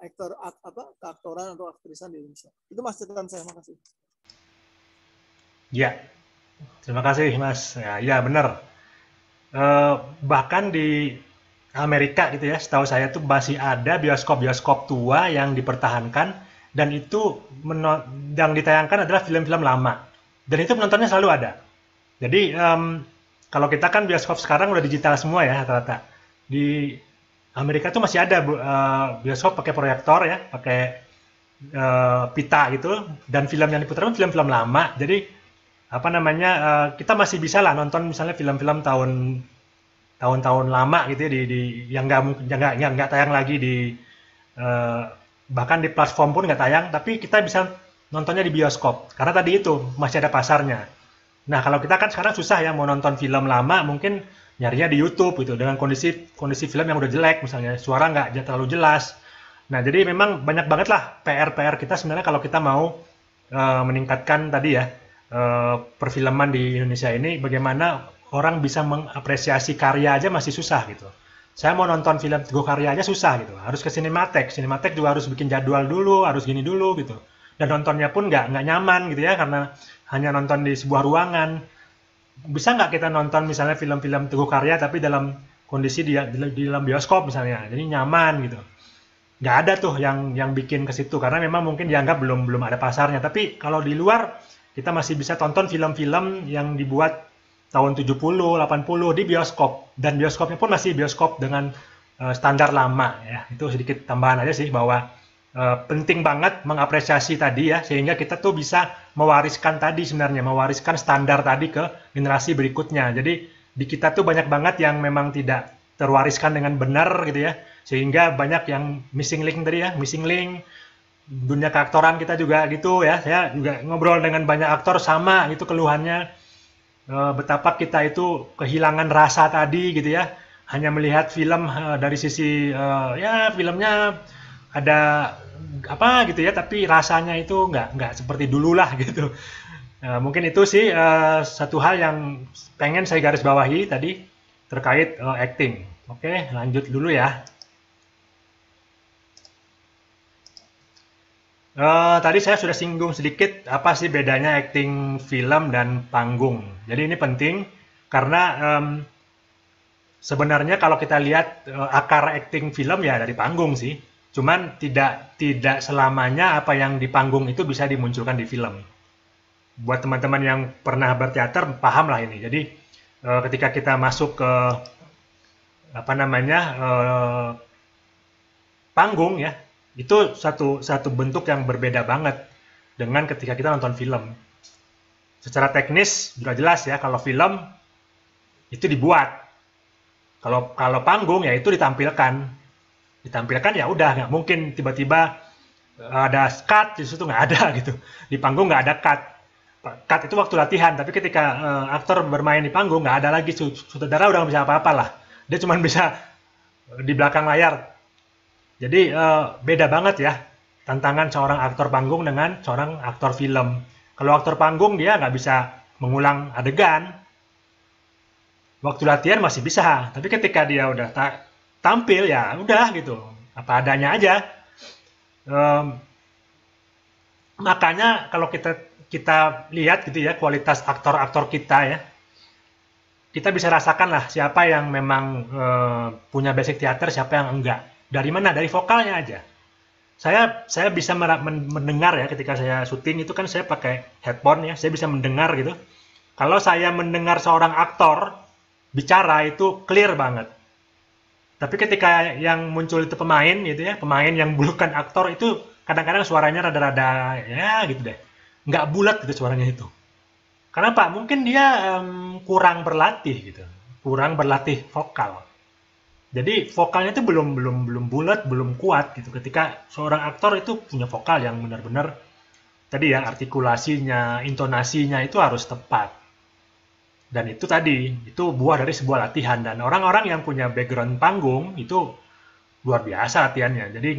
keaktoran atau aktrisan di Indonesia. Itu Mas catatan saya, makasih. Ya, terima kasih Mas. Ya benar. Bahkan di Amerika gitu ya, setahu saya tuh masih ada bioskop-bioskop tua yang dipertahankan, dan itu yang ditayangkan adalah film-film lama, dan itu penontonnya selalu ada. Jadi kalau kita kan bioskop sekarang udah digital semua ya rata-rata. Di Amerika tuh masih ada bioskop pakai proyektor ya, pakai pita gitu, dan film yang diputar pun film-film lama. Jadi kita masih bisa lah nonton misalnya film-film tahun-tahun lama gitu ya, yang nggak tayang lagi bahkan di platform pun nggak tayang, tapi kita bisa nontonnya di bioskop karena tadi itu masih ada pasarnya. Nah, kalau kita kan sekarang susah ya mau nonton film lama, mungkin nyarinya di YouTube gitu dengan kondisi film yang udah jelek, misalnya suara nggak terlalu jelas. Nah, jadi memang banyak banget lah PR kita sebenarnya kalau kita mau meningkatkan tadi ya perfilman di Indonesia ini, bagaimana orang bisa mengapresiasi karya aja masih susah gitu. Saya mau nonton film Teguh Karya aja susah gitu. Harus ke Cinematheque juga harus bikin jadwal dulu, harus gini dulu gitu. Dan nontonnya pun nggak nyaman gitu ya, karena hanya nonton di sebuah ruangan. Bisa nggak kita nonton misalnya film-film Teguh Karya tapi dalam kondisi di dalam bioskop misalnya, jadi nyaman gitu. Nggak ada tuh yang bikin ke situ, karena memang mungkin dianggap belum ada pasarnya. Tapi kalau di luar, kita masih bisa tonton film-film yang dibuat tahun 70, 80 di bioskop, dan bioskopnya pun masih bioskop dengan standar lama ya. Itu sedikit tambahan aja sih, bahwa penting banget mengapresiasi tadi ya, sehingga kita tuh bisa mewariskan standar tadi ke generasi berikutnya. Jadi di kita tuh banyak banget yang memang tidak terwariskan dengan benar gitu ya, sehingga banyak yang missing link tadi ya, dunia keaktoran kita juga gitu ya. Saya juga ngobrol dengan banyak aktor sama itu keluhannya, betapa kita itu kehilangan rasa tadi gitu ya, hanya melihat film dari sisi ya filmnya ada apa gitu ya, tapi rasanya itu nggak seperti dulu lah gitu. Mungkin itu sih satu hal yang pengen saya garis bawahi tadi terkait acting. Oke, lanjut dulu ya. Tadi saya sudah singgung sedikit apa sih bedanya acting film dan panggung. Jadi ini penting karena sebenarnya kalau kita lihat akar acting film ya dari panggung sih. Cuman tidak selamanya apa yang di panggung itu bisa dimunculkan di film. Buat teman-teman yang pernah berteater paham lah ini. Jadi ketika kita masuk ke panggung ya, itu satu bentuk yang berbeda banget dengan ketika kita nonton film. Secara teknis sudah jelas ya, kalau film itu dibuat, kalau panggung ya itu ditampilkan. ditampilkan ya udah, nggak mungkin tiba-tiba ada cut di situ, nggak ada gitu. Di panggung nggak ada cut. Cut itu waktu latihan, tapi ketika aktor bermain di panggung nggak ada lagi, sutradara udah nggak bisa apa-apa lah. Dia cuma bisa di belakang layar. Jadi beda banget ya tantangan seorang aktor panggung dengan seorang aktor film. Kalau aktor panggung dia nggak bisa mengulang adegan. Waktu latihan masih bisa, tapi ketika dia udah tampil ya udah gitu, apa adanya aja. Makanya kalau kita lihat gitu ya kualitas aktor-aktor kita ya, kita bisa rasakan lah siapa yang memang punya basic teater, siapa yang enggak. Dari mana? Dari vokalnya aja. Saya bisa mendengar ya ketika saya syuting itu kan saya pakai headphone ya, saya bisa mendengar gitu. Kalau saya mendengar seorang aktor bicara itu clear banget. Tapi ketika yang muncul itu pemain gitu ya, pemain yang bukan aktor itu kadang-kadang suaranya rada-rada ya gitu deh. Nggak bulat gitu suaranya itu. Kenapa? Mungkin dia kurang berlatih gitu. Kurang berlatih vokal. Jadi vokalnya itu belum bulat, belum kuat gitu. Ketika seorang aktor itu punya vokal yang benar-benar tadi ya artikulasinya, intonasinya itu harus tepat. Dan itu tadi, itu buah dari sebuah latihan. Dan orang-orang yang punya background panggung itu luar biasa latihannya. Jadi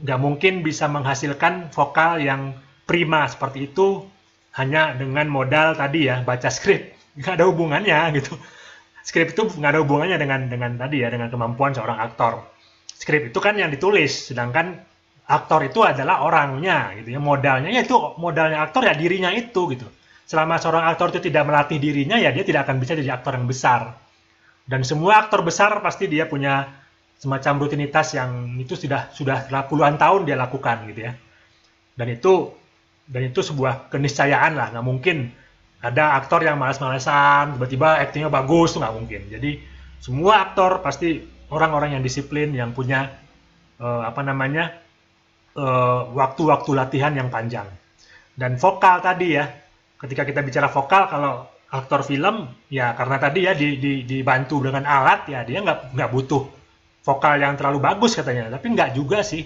nggak mungkin bisa menghasilkan vokal yang prima seperti itu hanya dengan modal tadi ya, baca skrip. Nggak ada hubungannya gitu. Skrip itu nggak ada hubungannya dengan tadi ya, dengan kemampuan seorang aktor. Skrip itu kan yang ditulis, sedangkan aktor itu adalah orangnya gitu ya. Modalnya ya itu modalnya aktor ya dirinya itu gitu. Selama seorang aktor itu tidak melatih dirinya, ya dia tidak akan bisa jadi aktor yang besar. Dan semua aktor besar pasti dia punya semacam rutinitas yang itu sudah puluhan tahun dia lakukan gitu ya. Dan itu sebuah keniscayaan lah, nggak mungkin ada aktor yang malas-malesan, tiba-tiba aktingnya bagus, tuh nggak mungkin. Jadi semua aktor pasti orang-orang yang disiplin, yang punya waktu-waktu latihan yang panjang. Dan vokal tadi ya, ketika kita bicara vokal, kalau aktor film ya karena tadi ya dibantu dengan alat ya dia nggak butuh vokal yang terlalu bagus katanya, tapi nggak juga sih.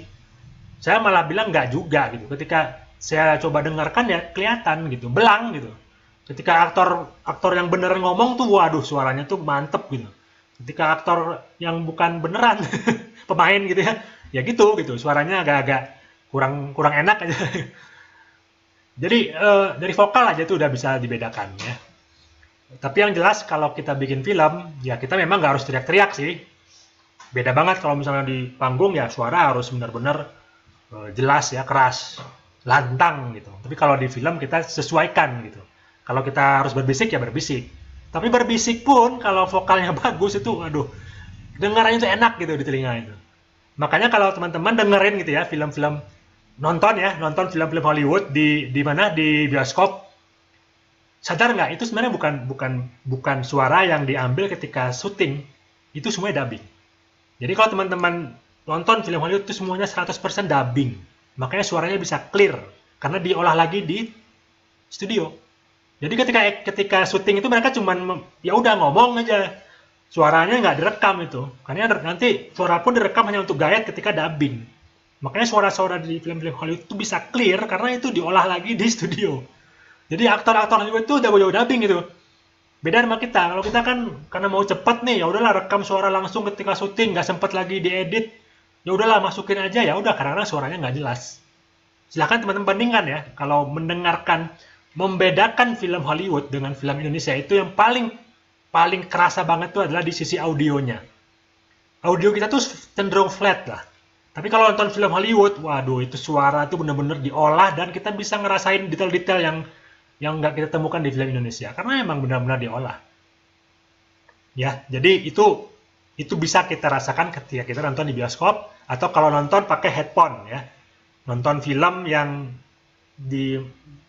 Saya malah bilang nggak juga gitu. Ketika saya coba dengarkan ya kelihatan gitu, belang gitu. Ketika aktor yang beneran ngomong tuh, waduh suaranya tuh mantep gitu. Ketika aktor yang bukan beneran pemain gitu ya gitu suaranya agak-agak kurang enak aja. Jadi dari vokal aja tuh udah bisa dibedakan ya. Tapi yang jelas kalau kita bikin film, ya kita memang nggak harus teriak-teriak sih. Beda banget kalau misalnya di panggung ya suara harus benar-benar jelas ya, keras, lantang gitu. Tapi kalau di film kita sesuaikan gitu. Kalau kita harus berbisik ya berbisik. Tapi berbisik pun kalau vokalnya bagus itu, aduh, dengarannya itu enak gitu di telinga itu. Makanya kalau teman-teman dengerin gitu ya film-film, nonton film-film Hollywood di mana di bioskop, sadar nggak itu sebenarnya bukan suara yang diambil ketika syuting, itu semuanya dubbing. Jadi kalau teman-teman nonton film Hollywood itu semuanya 100% dubbing, makanya suaranya bisa clear karena diolah lagi di studio. Jadi ketika syuting itu mereka cuman ya udah ngomong aja, suaranya nggak direkam itu, karena nanti suara pun direkam hanya untuk gayet ketika dubbing. Makanya suara-suara di film-film Hollywood itu bisa clear karena itu diolah lagi di studio. Jadi aktor-aktor Hollywood itu udah jauh dubbing gitu. Beda sama kita. Kalau kita kan karena mau cepet nih, ya udahlah rekam suara langsung ketika syuting, nggak sempet lagi diedit. Ya udahlah masukin aja, ya udah karena suaranya nggak jelas. Silahkan teman-teman bandingkan ya. Kalau membedakan film Hollywood dengan film Indonesia itu yang paling kerasa banget itu adalah di sisi audionya. Audio kita tuh cenderung flat lah. Tapi kalau nonton film Hollywood, waduh itu suara itu benar-benar diolah dan kita bisa ngerasain detail-detail yang nggak kita temukan di film Indonesia karena emang benar-benar diolah. Ya, jadi itu bisa kita rasakan ketika kita nonton di bioskop atau kalau nonton pakai headphone ya. Nonton film yang di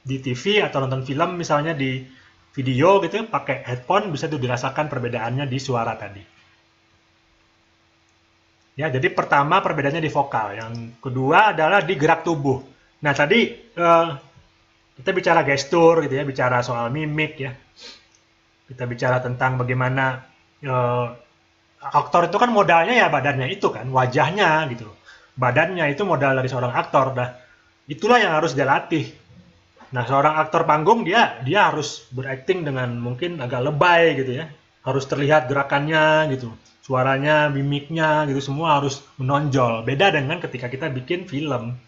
TV atau nonton film misalnya di video gitu pakai headphone bisa tuh dirasakan perbedaannya di suara tadi. Ya, jadi pertama perbedaannya di vokal, yang kedua adalah di gerak tubuh. Nah, tadi kita bicara gestur gitu ya, bicara soal mimik ya. Kita bicara tentang bagaimana aktor itu kan modalnya ya badannya itu kan, wajahnya gitu. Badannya itu modal dari seorang aktor. Nah, itulah yang harus dia latih. Nah, seorang aktor panggung dia harus berakting dengan mungkin agak lebay gitu ya. Harus terlihat gerakannya gitu. Suaranya, mimiknya gitu semua harus menonjol. Beda dengan ketika kita bikin film.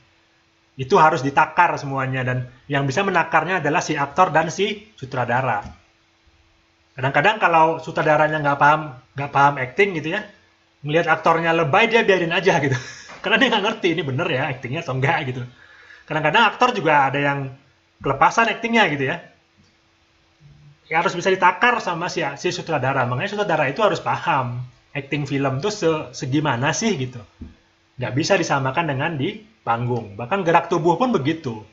Itu harus ditakar semuanya dan yang bisa menakarnya adalah si aktor dan si sutradara. Kadang-kadang kalau sutradaranya nggak paham acting gitu ya, ngelihat aktornya lebay dia biarin aja gitu. Karena dia nggak ngerti ini bener ya actingnya atau enggak gitu. Kadang-kadang aktor juga ada yang kelepasan actingnya gitu ya. Ya harus bisa ditakar sama si sutradara. Makanya sutradara itu harus paham acting film tuh segimana sih gitu. Nggak bisa disamakan dengan di panggung. Bahkan gerak tubuh pun begitu.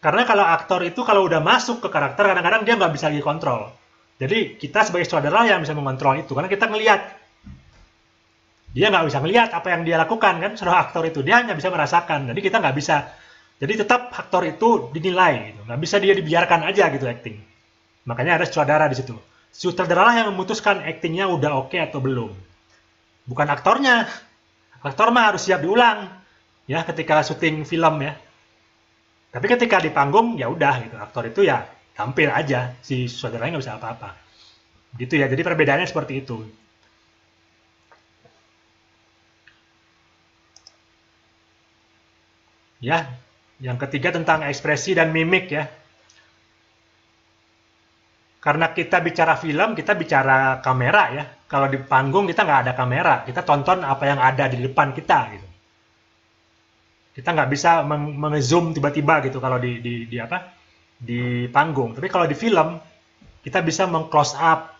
Karena kalau aktor itu kalau udah masuk ke karakter kadang-kadang dia nggak bisa lagi kontrol. Jadi kita sebagai sutradara yang bisa mengontrol itu. Karena kita ngelihat. Dia nggak bisa ngelihat apa yang dia lakukan kan. Seorang aktor itu. Dia hanya bisa merasakan. Jadi kita nggak bisa. Jadi tetap aktor itu dinilai. Gitu. Nggak bisa dia dibiarkan aja gitu acting. Makanya ada sutradara di situ. Sutradara yang memutuskan actingnya udah oke atau belum. Bukan aktornya. Aktor mah harus siap diulang. Ya ketika syuting film ya. Tapi ketika di panggung ya udah gitu. Aktor itu ya tampil aja, si saudaranya nggak bisa apa-apa. Gitu ya, jadi perbedaannya seperti itu. Ya, yang ketiga tentang ekspresi dan mimik ya. Karena kita bicara film, kita bicara kamera ya. Kalau di panggung kita nggak ada kamera, kita tonton apa yang ada di depan kita gitu. Kita nggak bisa menge-zoom tiba-tiba gitu kalau di panggung. Tapi kalau di film, kita bisa meng-close up.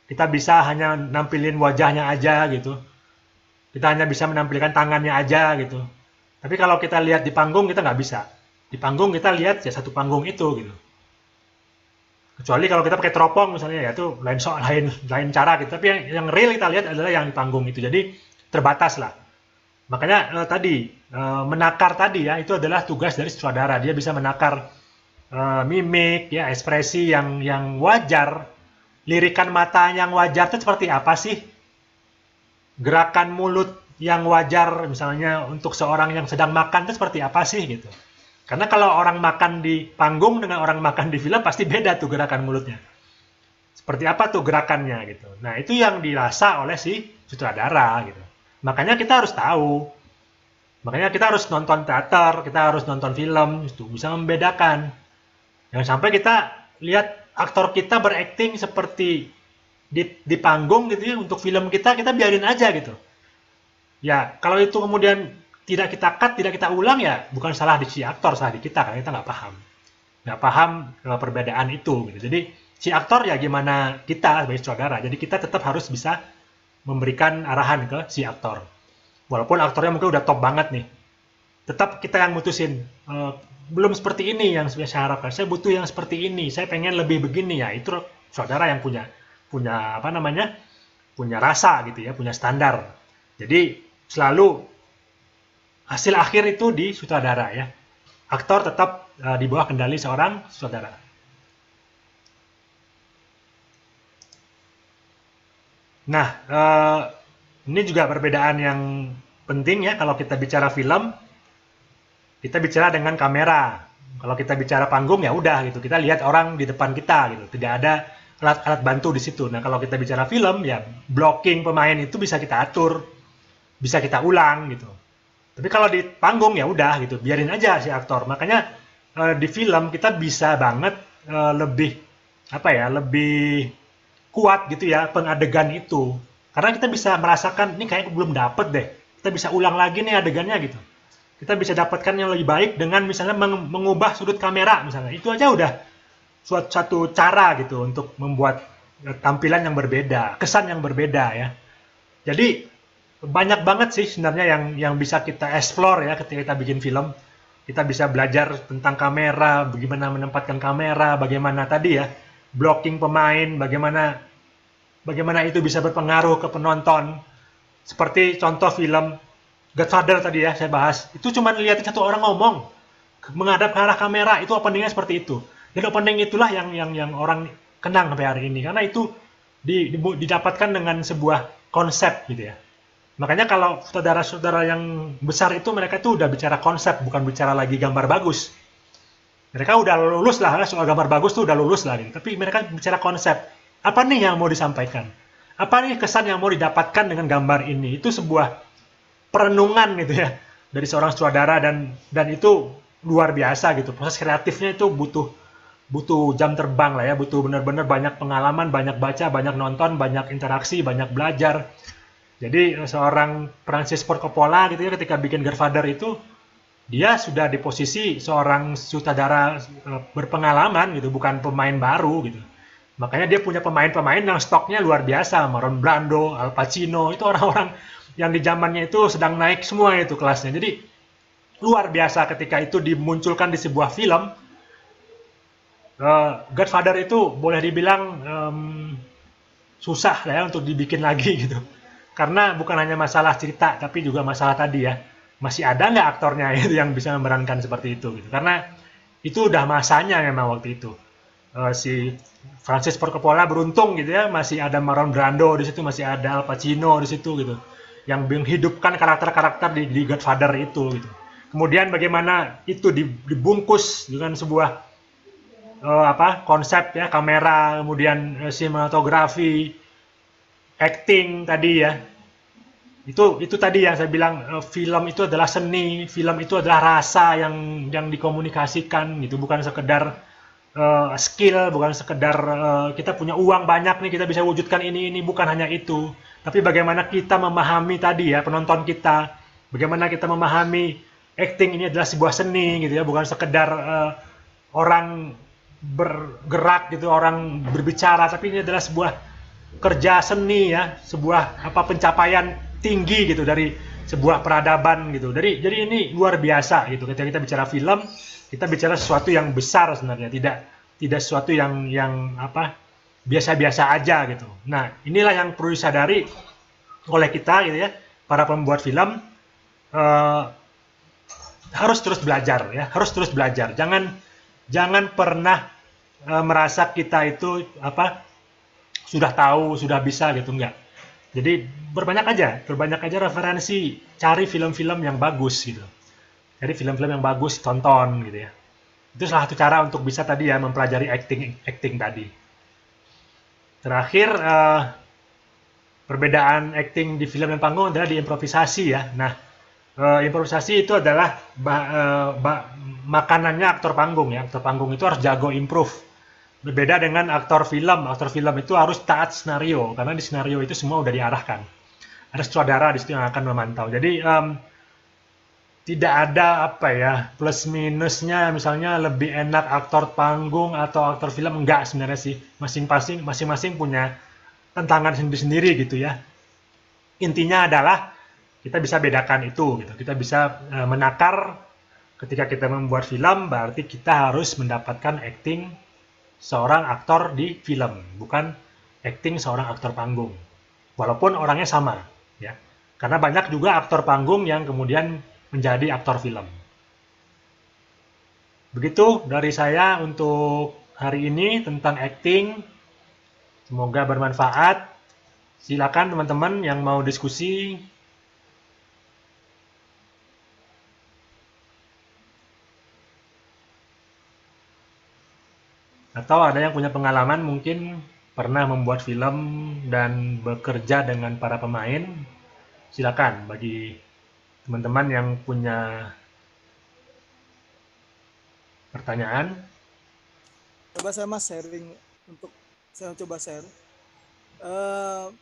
Kita bisa hanya nampilin wajahnya aja gitu. Kita hanya bisa menampilkan tangannya aja gitu. Tapi kalau kita lihat di panggung, kita nggak bisa. Di panggung kita lihat ya satu panggung itu gitu. Kecuali kalau kita pakai teropong misalnya, ya itu lain cara gitu. Tapi yang real kita lihat adalah yang di panggung itu. Jadi terbatas lah. Makanya menakar tadi ya, itu adalah tugas dari sutradara. Dia bisa menakar mimik, ya ekspresi yang wajar, lirikan mata yang wajar itu seperti apa sih? Gerakan mulut yang wajar, misalnya untuk seorang yang sedang makan itu seperti apa sih gitu? Karena kalau orang makan di panggung dengan orang makan di film pasti beda tuh gerakan mulutnya. Seperti apa tuh gerakannya gitu. Nah itu yang dirasa oleh si sutradara gitu. Makanya kita harus tahu. Makanya kita harus nonton teater, kita harus nonton film, itu bisa membedakan. Jangan sampai kita lihat aktor kita berakting seperti di panggung gitu ya, untuk film kita biarin aja gitu. Ya, kalau itu kemudian tidak kita cut, tidak kita ulang ya, bukan salah di si aktor, salah di kita, karena kita nggak paham. Nggak paham perbedaan itu gitu. Jadi si aktor ya gimana kita sebagai sutradara, jadi kita tetap harus bisa memberikan arahan ke si aktor. Walaupun aktornya mungkin udah top banget nih, tetap kita yang mutusin. Belum seperti ini yang saya harapkan. Saya butuh yang seperti ini. Saya pengen lebih begini ya. Itu saudara yang punya apa namanya? Punya rasa gitu ya, punya standar. Jadi selalu hasil akhir itu di sutradara ya. Aktor tetap di bawah kendali seorang sutradara. Nah, ini juga perbedaan yang penting ya kalau kita bicara film. Kita bicara dengan kamera. Kalau kita bicara panggung ya udah gitu. Kita lihat orang di depan kita gitu. Tidak ada alat-alat bantu di situ. Nah, kalau kita bicara film ya blocking pemain itu bisa kita atur, bisa kita ulang gitu. Tapi kalau di panggung ya udah gitu, biarin aja si aktor. Makanya di film kita bisa banget lebih lebih kuat gitu ya pengadegan itu. Karena kita bisa merasakan ini kayaknya belum dapet deh. Kita bisa ulang lagi nih adegannya gitu. Kita bisa dapatkan yang lebih baik dengan misalnya mengubah sudut kamera misalnya. Itu aja udah suatu cara gitu untuk membuat tampilan yang berbeda, kesan yang berbeda ya. Jadi banyak banget sih sebenarnya yang bisa kita explore ya ketika kita bikin film. Kita bisa belajar tentang kamera, bagaimana menempatkan kamera, bagaimana tadi ya blocking pemain, bagaimana itu bisa berpengaruh ke penonton. Seperti contoh film Godfather tadi ya saya bahas, itu cuma lihatin satu orang ngomong menghadap ke arah kamera, itu openingnya seperti itu. Dan opening itulah yang orang kenang sampai hari ini, karena itu didapatkan dengan sebuah konsep gitu ya. Makanya kalau saudara-saudara yang besar itu mereka tuh udah bicara konsep, bukan bicara lagi gambar bagus. Mereka udah lulus lah, soal gambar bagus tuh udah lulus lah gitu. Tapi mereka bicara konsep. Apa nih yang mau disampaikan? Apa nih kesan yang mau didapatkan dengan gambar ini? Itu sebuah perenungan gitu ya dari seorang sutradara, dan itu luar biasa gitu. Proses kreatifnya itu butuh jam terbang lah ya, butuh benar-benar banyak pengalaman, banyak baca, banyak nonton, banyak interaksi, banyak belajar. Jadi seorang Francis Ford Coppola gitu ya, ketika bikin Godfather itu dia sudah di posisi seorang sutradara berpengalaman gitu, bukan pemain baru gitu. Makanya dia punya pemain-pemain yang stoknya luar biasa, Marlon Brando, Al Pacino, itu orang-orang yang di zamannya itu sedang naik semua itu kelasnya. Jadi luar biasa ketika itu dimunculkan di sebuah film. Godfather itu boleh dibilang susah lah ya untuk dibikin lagi gitu. Karena bukan hanya masalah cerita, tapi juga masalah tadi ya, masih ada nggak aktornya itu yang bisa memerankan seperti itu gitu. Karena itu udah masanya memang waktu itu. Si Francis Ford Coppola beruntung gitu ya, masih ada Marlon Brando di situ, masih ada Al Pacino di situ gitu, yang menghidupkan karakter-karakter di Godfather itu gitu. Kemudian bagaimana itu dibungkus dengan sebuah konsep ya, kamera, kemudian sinematografi, acting tadi ya. Itu tadi yang saya bilang, film itu adalah seni, film itu adalah rasa yang dikomunikasikan gitu, bukan sekedar skill, bukan sekedar kita punya uang banyak nih kita bisa wujudkan ini, bukan hanya itu. Tapi bagaimana kita memahami tadi ya, penonton kita, bagaimana kita memahami acting ini adalah sebuah seni gitu ya, bukan sekedar orang bergerak gitu, orang berbicara, tapi ini adalah sebuah kerja seni ya, sebuah pencapaian tinggi gitu dari sebuah peradaban gitu. Jadi ini luar biasa gitu. Ketika kita bicara film, kita bicara sesuatu yang besar sebenarnya, tidak sesuatu yang biasa-biasa aja gitu. Nah, inilah yang perlu disadari oleh kita gitu ya, para pembuat film, harus terus belajar ya, harus terus belajar. Jangan pernah merasa kita itu sudah tahu, sudah bisa gitu, enggak. Jadi berbanyak aja referensi, cari film-film yang bagus gitu. Cari film-film yang bagus, tonton gitu ya. Itu salah satu cara untuk bisa tadi ya mempelajari acting tadi. Terakhir, perbedaan acting di film dan panggung adalah di improvisasi ya. Nah, improvisasi itu adalah makanannya aktor panggung ya. Aktor panggung itu harus jago improve. Berbeda dengan aktor film. Aktor film itu harus taat skenario, karena di skenario itu semua udah diarahkan. Ada sutradara di situ yang akan memantau. Jadi tidak ada plus minusnya, misalnya lebih enak aktor panggung atau aktor film, enggak sebenarnya sih. Masing-masing punya tantangan sendiri-sendiri gitu ya. Intinya adalah kita bisa bedakan itu gitu. Kita bisa menakar ketika kita membuat film, berarti kita harus mendapatkan acting seorang aktor di film, bukan acting seorang aktor panggung. Walaupun orangnya sama, ya. Karena banyak juga aktor panggung yang kemudian menjadi aktor film. Begitu dari saya untuk hari ini tentang acting. Semoga bermanfaat. Silakan teman-teman yang mau diskusi. Atau ada yang punya pengalaman mungkin pernah membuat film dan bekerja dengan para pemain. Silakan bagi teman-teman yang punya pertanyaan. Coba saya mas sharing, untuk saya coba share.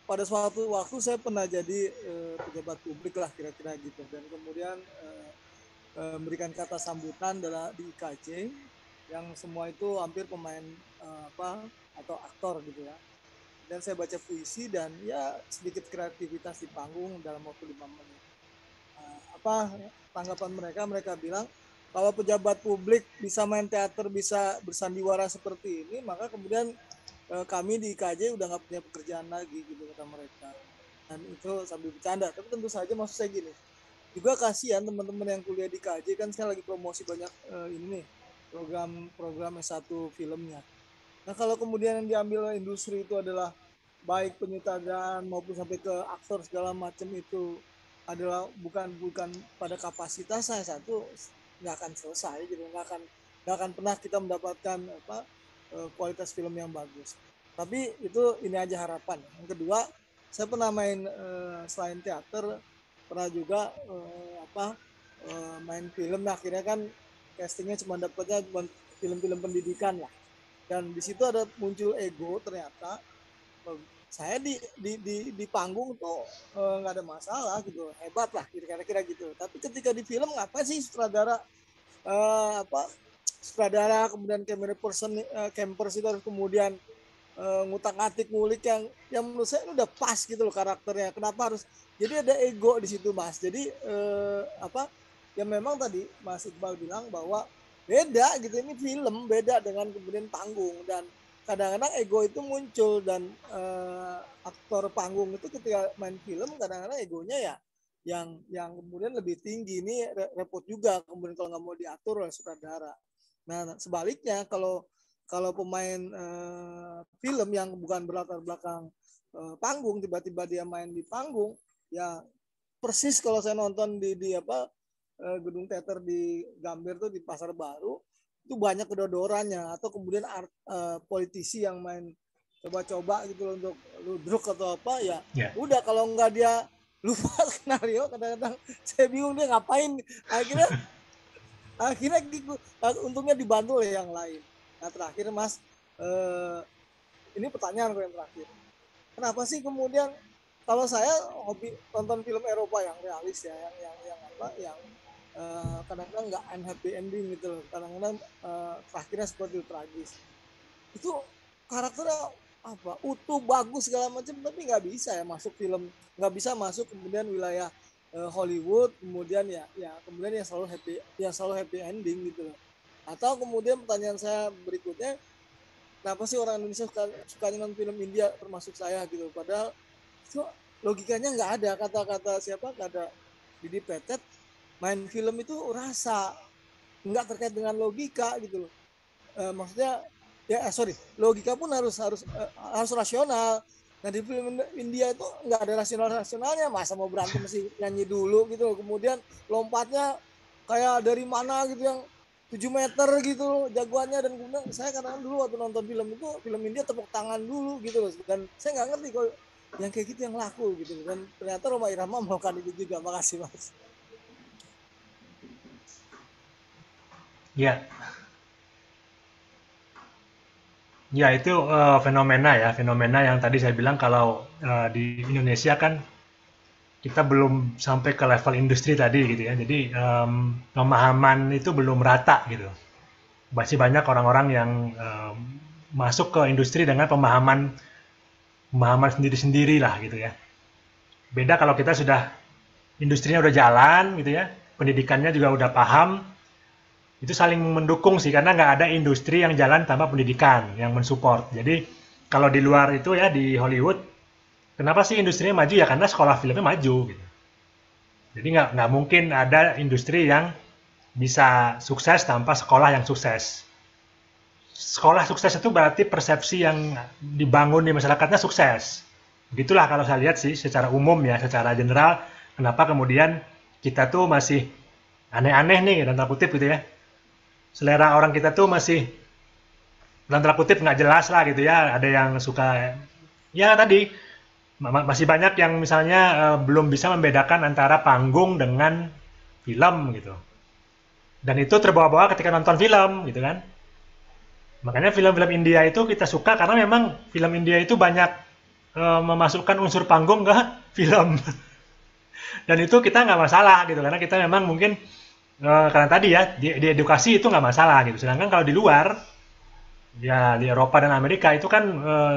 Pada suatu waktu saya pernah jadi pejabat publik lah kira-kira gitu, dan kemudian memberikan kata sambutan di IKJ yang semua itu hampir pemain atau aktor gitu ya. Dan saya baca puisi dan ya sedikit kreativitas di panggung dalam waktu 5 menit. Tanggapan mereka bilang kalau pejabat publik bisa main teater, bisa bersandiwara seperti ini, maka kemudian kami di IKJ udah nggak punya pekerjaan lagi gitu, kata mereka. Dan itu sambil bercanda, tapi tentu saja maksud saya gini, juga kasihan teman-teman yang kuliah di IKJ, kan saya lagi promosi banyak ini nih, program S1 filmnya. Nah kalau kemudian yang diambil industri itu adalah baik penyutradaraan maupun sampai ke aktor segala macam itu adalah bukan bukan pada kapasitas saya, satu nggak akan selesai gitu, nggak akan pernah kita mendapatkan kualitas film yang bagus. Tapi itu ini aja harapan. Yang kedua, saya pernah main selain teater, pernah juga main film. Nah, akhirnya kan castingnya cuma dapatnya cuma film-film pendidikan lah. Dan di situ ada muncul ego ternyata. Saya di panggung tuh nggak ada masalah gitu, hebat lah kira-kira gitu. Tapi ketika di film ngapain sih sutradara sutradara kemudian camera person campers itu harus kemudian ngutak-ngatik ngulik yang menurut saya udah pas gitu loh karakternya. Kenapa harus jadi ada ego di situ, Mas? Jadi yang memang tadi Mas Iqbal bilang bahwa beda gitu, ini film beda dengan kemudian panggung, dan kadang-kadang ego itu muncul, dan aktor panggung itu ketika main film kadang-kadang egonya ya yang kemudian lebih tinggi. Ini repot juga kemudian kalau nggak mau diatur oleh sutradara. Nah, sebaliknya kalau pemain film yang bukan berlatar belakang panggung tiba-tiba dia main di panggung, ya persis kalau saya nonton di gedung teater di Gambir tuh di Pasar Baru, itu banyak kedodorannya, atau kemudian politisi yang main coba-coba gitu loh untuk ludruk atau apa ya. Udah kalau nggak dia lupa skenario, kadang-kadang saya bingung dia ngapain. Akhirnya untungnya dibantu oleh yang lain. Nah, terakhir Mas, ini pertanyaan yang terakhir. Kenapa sih kemudian kalau saya hobi nonton film Eropa yang realis ya, yang kadang-kadang nggak happy ending gitu loh, kadang-kadang terakhirnya seperti itu tragis. Itu karakternya utuh bagus segala macam, tapi nggak bisa ya masuk film, nggak bisa masuk kemudian wilayah Hollywood, kemudian ya kemudian yang selalu happy ending gitu loh. Atau kemudian pertanyaan saya berikutnya, kenapa sih orang Indonesia suka nonton film India termasuk saya gitu, padahal itu logikanya nggak ada. Kata ada Didi Petet, main film itu rasa, nggak terkait dengan logika gitu loh. Maksudnya logika pun harus rasional. Nah, di film India itu nggak ada rasionalnya, masa mau berantem mesti nyanyi dulu gitu loh. Kemudian lompatnya kayak dari mana gitu, yang 7 meter gitu loh jagoannya. Dan kemudian saya kadang dulu waktu nonton film itu, film India tepuk tangan dulu gitu loh, dan saya nggak ngerti kalau yang kayak gitu yang laku gitu. Dan ternyata Rhoma Irama melakukan itu juga. Makasih Mas. Ya. Ya, itu fenomena yang tadi saya bilang kalau di Indonesia kan kita belum sampai ke level industri tadi gitu ya. Jadi pemahaman itu belum rata gitu. Masih banyak orang-orang yang masuk ke industri dengan pemahaman sendiri-sendiri lah gitu ya. Beda kalau kita sudah industrinya udah jalan gitu ya, pendidikannya juga udah paham, itu saling mendukung sih, karena nggak ada industri yang jalan tanpa pendidikan yang mensupport. Jadi kalau di luar itu ya, di Hollywood, kenapa sih industrinya maju ya? Karena sekolah filmnya maju gitu. Jadi nggak mungkin ada industri yang bisa sukses tanpa sekolah yang sukses. Sekolah sukses itu berarti persepsi yang dibangun di masyarakatnya sukses. Begitulah kalau saya lihat sih secara umum ya, secara general, kenapa kemudian kita tuh masih aneh-aneh nih, dan tanda kutip gitu ya. Selera orang kita tuh masih dalam tanda kutip nggak jelas lah gitu ya. Ada yang suka ya tadi masih banyak yang misalnya belum bisa membedakan antara panggung dengan film gitu. Dan itu terbawa-bawa ketika nonton film gitu kan. Makanya film-film India itu kita suka karena memang film India itu banyak memasukkan unsur panggung ke film. Dan itu kita nggak masalah gitu, karena kita memang mungkin karena tadi ya di edukasi itu nggak masalah gitu. Sedangkan kalau di luar ya di Eropa dan Amerika itu kan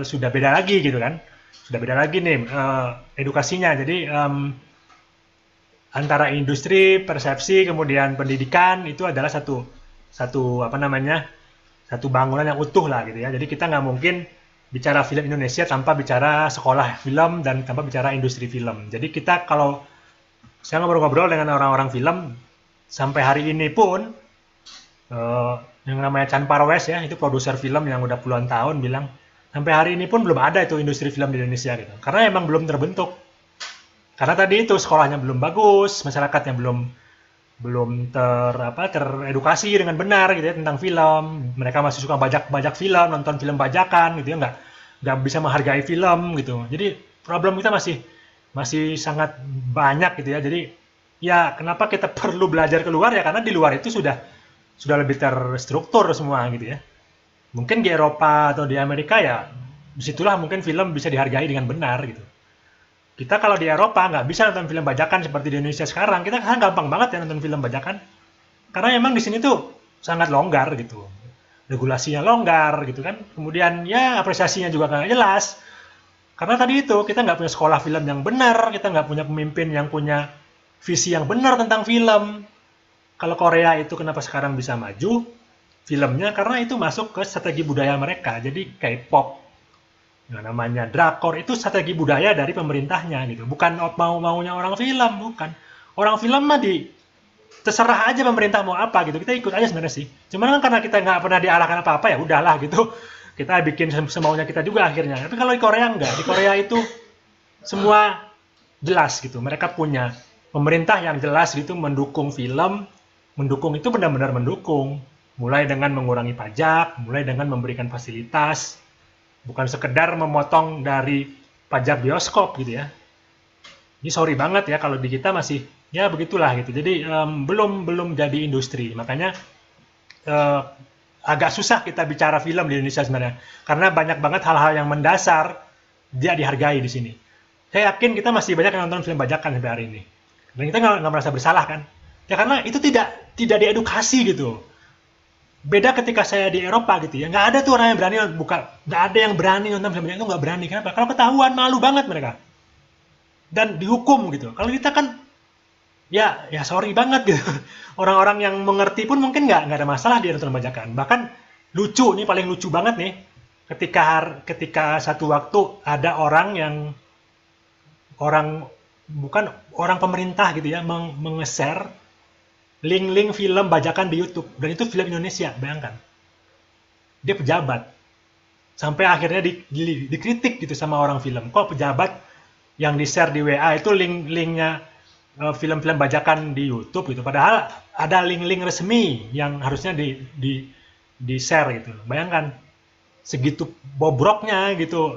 sudah beda lagi gitu kan, sudah beda lagi nih edukasinya. Jadi antara industri, persepsi, kemudian pendidikan itu adalah satu bangunan yang utuh lah gitu ya. Jadi kita nggak mungkin bicara film Indonesia tanpa bicara sekolah film dan tanpa bicara industri film. Jadi kita kalau saya ngobrol-ngobrol dengan orang-orang film sampai hari ini pun yang namanya Chan Parwes ya, itu produser film yang udah puluhan tahun bilang, Sampai hari ini pun belum ada itu industri film di Indonesia gitu. Karena emang belum terbentuk. Karena tadi itu sekolahnya belum bagus, masyarakatnya belum belum teredukasi dengan benar gitu ya tentang film. Mereka masih suka bajak-bajak film, nonton film bajakan gitu ya, nggak bisa menghargai film gitu. Jadi problem kita masih masih sangat banyak gitu ya. Jadi ya kenapa kita perlu belajar keluar ya karena di luar itu sudah lebih terstruktur semua gitu ya. Mungkin di Eropa atau di Amerika ya disitulah mungkin film bisa dihargai dengan benar gitu. Kita kalau di Eropa nggak bisa nonton film bajakan seperti di Indonesia sekarang. Kita kan gampang banget ya nonton film bajakan. Karena emang di sini tuh sangat longgar gitu. Regulasinya longgar gitu kan. Kemudian ya apresiasinya juga nggak jelas. Karena tadi itu kita nggak punya sekolah film yang benar. Kita nggak punya pemimpin yang punya visi yang benar tentang film. Kalau Korea itu kenapa sekarang bisa maju filmnya? Karena itu masuk ke strategi budaya mereka. Jadi K-pop. Yang namanya drakor itu strategi budaya dari pemerintahnya gitu, bukan mau-maunya orang film, bukan. Orang film mah terserah aja pemerintah mau apa gitu, kita ikut aja sebenarnya sih. Cuman kan karena kita nggak pernah diarahkan apa-apa ya udahlah gitu, kita bikin semaunya kita juga akhirnya. Tapi kalau di Korea enggak, di Korea itu semua jelas gitu, mereka punya pemerintah yang jelas gitu mendukung film, mendukung itu benar-benar mendukung, mulai dengan mengurangi pajak, mulai dengan memberikan fasilitas, bukan sekedar memotong dari pajak bioskop gitu ya. Ini sorry banget ya kalau di kita masih ya begitulah gitu. Jadi belum jadi industri. Makanya agak susah kita bicara film di Indonesia sebenarnya. Karena banyak banget hal-hal yang mendasar dia dihargai di sini. Saya yakin kita masih banyak yang nonton film bajakan sampai hari ini. Dan kita nggak merasa bersalah kan. Ya karena itu tidak diedukasi gitu. Beda ketika saya di Eropa gitu ya, nggak ada tuh orang yang berani nggak ada yang berani nonton film itu, nggak berani. Kenapa? Kalau ketahuan malu banget mereka dan dihukum gitu. Kalau kita kan ya sorry banget gitu. Orang-orang yang mengerti pun mungkin nggak ada masalah dia nonton bajakan. Bahkan lucu nih, paling lucu banget nih ketika satu waktu ada bukan orang pemerintah gitu ya meng-share link-link film bajakan di YouTube, dan itu film Indonesia, bayangkan. Dia pejabat. Sampai akhirnya dikritik gitu sama orang film. Kok pejabat yang di-share di WA itu link-linknya film-film bajakan di YouTube gitu. Padahal ada link-link resmi yang harusnya di-share gitu. Bayangkan, segitu bobroknya gitu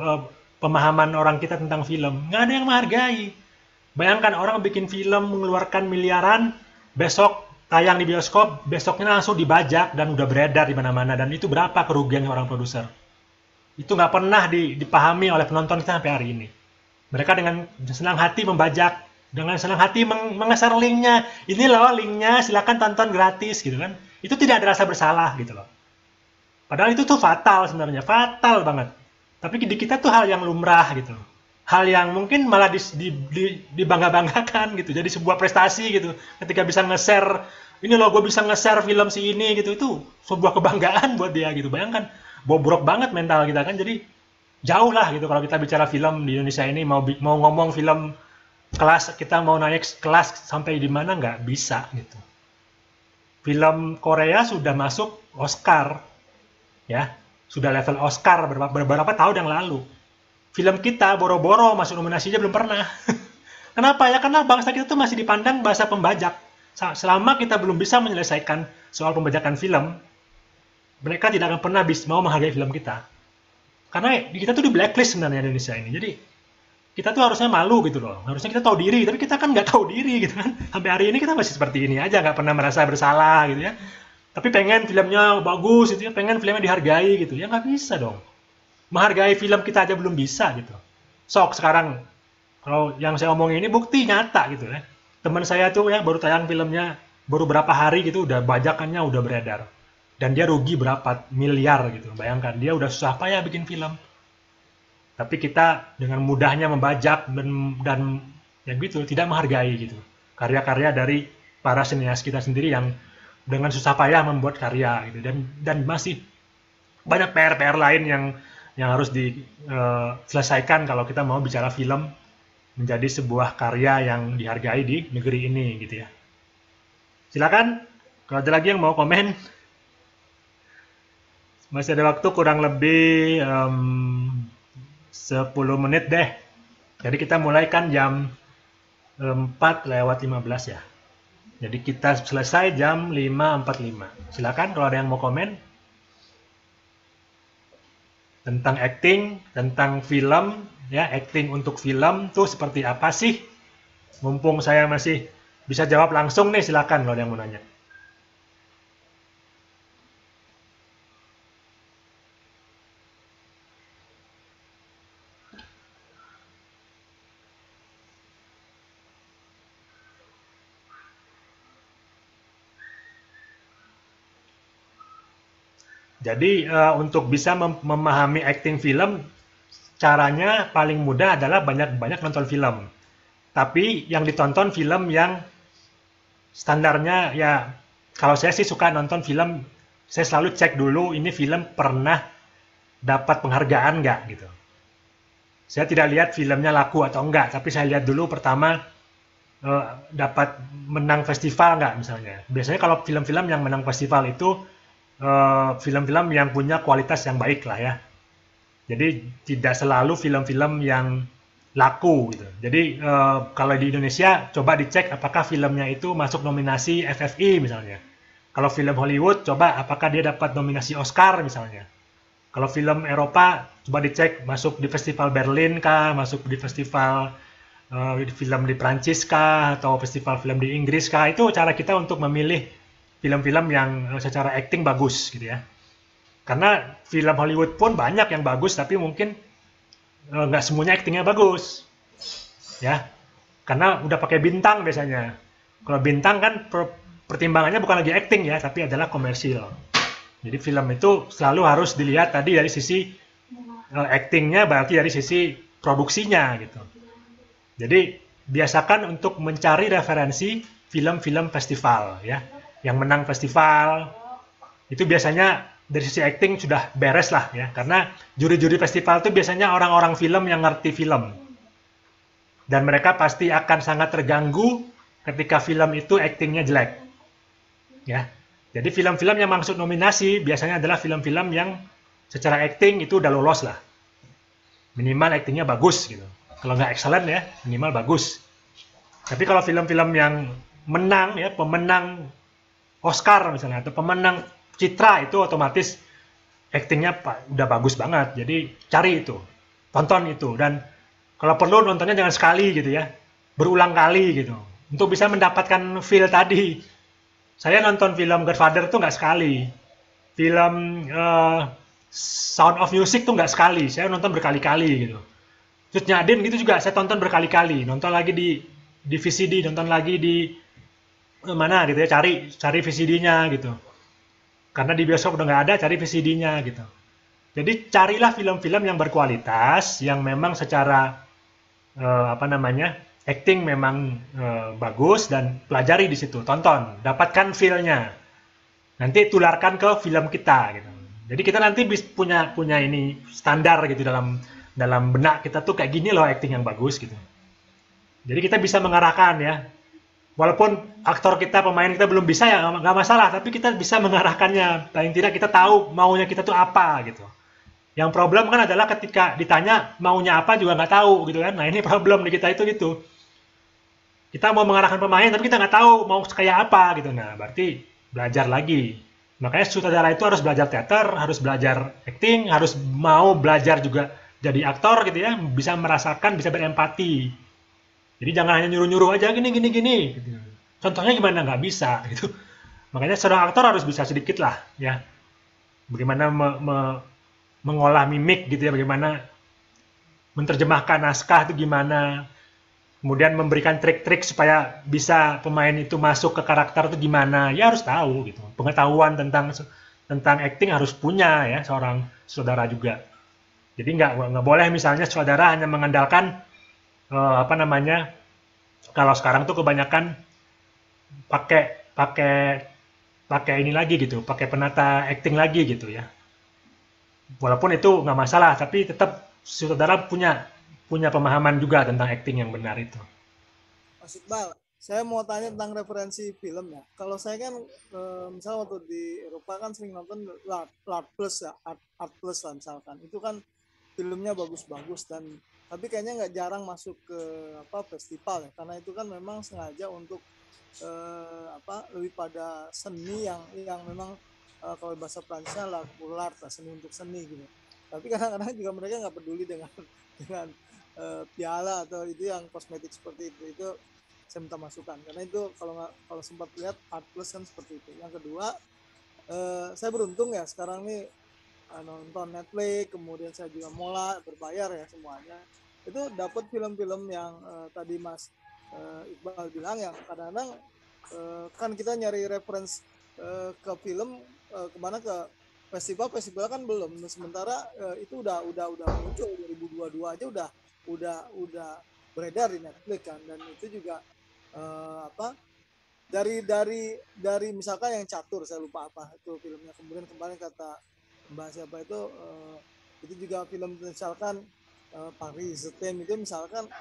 pemahaman orang kita tentang film. Nggak ada yang menghargai. Bayangkan orang bikin film mengeluarkan miliaran, besok tayang di bioskop, besoknya langsung dibajak dan udah beredar di mana-mana. Dan itu berapa kerugiannya orang produser? Itu nggak pernah dipahami oleh penonton kita sampai hari ini. Mereka dengan senang hati membajak, dengan senang hati mengeser linknya. Ini loh linknya, silakan tonton gratis gitu kan. Itu tidak ada rasa bersalah gitu loh. Padahal itu tuh fatal sebenarnya, fatal banget. Tapi di kita tuh hal yang lumrah gitu. Hal yang mungkin malah dibangga-banggakan gitu, jadi sebuah prestasi gitu ketika bisa nge-share, ini loh gue bisa nge-share film si ini gitu, itu sebuah kebanggaan buat dia gitu. Bayangkan bobrok banget mental kita kan. Jadi jauh lah gitu kalau kita bicara film di Indonesia ini, mau ngomong film kelas, kita mau naik kelas sampai di mana nggak bisa gitu. Film Korea sudah masuk Oscar ya, sudah level Oscar beberapa tahun yang lalu. Film kita boro-boro masuk nominasi aja belum pernah. Kenapa ya? Karena bangsa kita tuh masih dipandang bahasa pembajak. Selama kita belum bisa menyelesaikan soal pembajakan film, mereka tidak akan pernah mau menghargai film kita. Karena kita tuh di blacklist sebenarnya di Indonesia ini. Jadi kita tuh harusnya malu gitu loh. Harusnya kita tahu diri, tapi kita kan nggak tahu diri gitu kan. Sampai hari ini kita masih seperti ini aja, nggak pernah merasa bersalah gitu ya. Tapi pengen filmnya bagus gitu ya, pengen filmnya dihargai gitu. Ya nggak bisa dong. Menghargai film kita aja belum bisa gitu. Sok sekarang kalau yang saya omongin ini bukti nyata gitu ya. Teman saya tuh ya baru tayang filmnya baru berapa hari gitu udah bajakannya udah beredar. Dan dia rugi berapa miliar gitu. Bayangkan dia udah susah payah bikin film. Tapi kita dengan mudahnya membajak dan ya gitu tidak menghargai gitu. Karya-karya dari para senias kita sendiri yang dengan susah payah membuat karya gitu, dan masih banyak PR-PR lain yang harus diselesaikan kalau kita mau bicara film menjadi sebuah karya yang dihargai di negeri ini gitu ya. Silakan kalau ada lagi yang mau komen. Masih ada waktu kurang lebih 10 menit deh. Jadi kita mulai kan jam 4:15 ya. Jadi kita selesai jam 5:45. Silakan kalau ada yang mau komen tentang acting, tentang film, ya acting untuk film tuh seperti apa sih? Mumpung saya masih bisa jawab langsung nih, silakan kalau ada yang mau nanya. Jadi untuk bisa memahami acting film, caranya paling mudah adalah banyak-banyak nonton film. Tapi yang ditonton film yang standarnya ya, kalau saya sih suka nonton film, saya selalu cek dulu ini film pernah dapat penghargaan nggak gitu. Saya tidak lihat filmnya laku atau enggak, tapi saya lihat dulu pertama dapat menang festival nggak misalnya. Biasanya kalau film-film yang menang festival itu film-film yang punya kualitas yang baik lah ya. Jadi tidak selalu film-film yang laku gitu. Jadi kalau di Indonesia coba dicek apakah filmnya itu masuk nominasi FFI misalnya. Kalau film Hollywood coba apakah dia dapat nominasi Oscar misalnya. Kalau film Eropa coba dicek masuk di festival Berlin kah, masuk di festival film di Prancis kah, atau festival film di Inggris kah. Itu cara kita untuk memilih film-film yang secara acting bagus gitu ya. Karena film Hollywood pun banyak yang bagus, tapi mungkin nggak semuanya actingnya bagus, ya. Karena udah pakai bintang biasanya. Kalau bintang kan pertimbangannya bukan lagi acting ya, tapi adalah komersil. Jadi film itu selalu harus dilihat tadi dari sisi actingnya, berarti dari sisi produksinya gitu. Jadi biasakan untuk mencari referensi film-film festival ya, yang menang festival. Itu biasanya dari sisi acting sudah beres lah ya, karena juri-juri festival itu biasanya orang-orang film yang ngerti film, dan mereka pasti akan sangat terganggu ketika film itu actingnya jelek ya. Jadi film-film yang masuk nominasi biasanya adalah film-film yang secara acting itu udah lolos lah, minimal actingnya bagus gitu. Kalau nggak excellent ya, minimal bagus. Tapi kalau film-film yang menang ya, pemenang Oscar misalnya, atau pemenang Citra, itu otomatis actingnya udah bagus banget. Jadi cari itu, tonton itu, dan kalau perlu nontonnya jangan sekali gitu ya, berulang kali gitu, untuk bisa mendapatkan feel tadi. Saya nonton film Godfather tuh nggak sekali, film Sound of Music tuh nggak sekali, saya nonton berkali-kali gitu. Terus Nyadin gitu juga saya tonton berkali-kali, nonton lagi di VCD, nonton lagi di mana gitu ya, cari VCD-nya gitu. Karena di bioskop udah nggak ada, cari VCD-nya gitu. Jadi carilah film-film yang berkualitas, yang memang secara acting memang bagus, dan pelajari di situ, tonton, dapatkan feel-nya. Nanti tularkan ke film kita gitu. Jadi kita nanti punya ini standar gitu dalam benak kita tuh kayak gini loh acting yang bagus gitu. Jadi kita bisa mengarahkan ya. Walaupun aktor kita, pemain kita belum bisa ya nggak masalah, tapi kita bisa mengarahkannya. Paling tidak kita tahu maunya kita tuh apa gitu. Yang problem kan adalah ketika ditanya maunya apa juga nggak tahu gitu kan. Nah ini problem di kita itu gitu. Kita mau mengarahkan pemain tapi kita nggak tahu mau kayak apa gitu. Nah berarti belajar lagi. Makanya sutradara itu harus belajar teater, harus belajar acting, harus mau belajar juga jadi aktor gitu ya. Bisa merasakan, bisa berempati. Jadi jangan hanya nyuruh-nyuruh aja gini. Gitu. Contohnya gimana? Nggak bisa gitu. Makanya seorang aktor harus bisa sedikit lah ya. Bagaimana mengolah mimik gitu ya, bagaimana menerjemahkan naskah itu gimana. Kemudian memberikan trik-trik supaya bisa pemain itu masuk ke karakter itu gimana. Ya harus tahu gitu. Pengetahuan tentang acting harus punya ya seorang sutradara juga. Jadi nggak boleh misalnya sutradara hanya mengandalkan kalau sekarang tuh kebanyakan pakai ini lagi gitu, pakai penata acting lagi gitu ya. Walaupun itu nggak masalah, tapi tetap sutradara punya pemahaman juga tentang acting yang benar itu. Mas Iqbal, saya mau tanya tentang referensi film ya. Kalau saya kan misalnya waktu di Eropa kan sering nonton Art Plus ya, Art Plus lah misalkan. Itu kan filmnya bagus-bagus tapi kayaknya nggak jarang masuk ke festival ya, karena itu kan memang sengaja untuk lebih pada seni yang memang kalau bahasa Prancisnya lah seni untuk seni gitu. Tapi kadang-kadang juga mereka nggak peduli dengan dengan piala atau itu yang kosmetik seperti itu saya minta masukan, karena itu kalau sempat lihat art plus kan seperti itu. Yang kedua, saya beruntung ya sekarang nih nonton Netflix, kemudian saya juga Mola berbayar ya semuanya, itu dapat film-film yang tadi Mas Iqbal bilang, yang kadang-kadang kan kita nyari reference ke film kemana, ke festival kan belum. Sementara itu udah muncul 2022 aja udah beredar di Netflix kan, dan itu juga dari misalkan yang Catur, saya lupa apa itu filmnya, kemudian kemarin kata Mbak siapa itu juga film misalkan Paris itu misalkan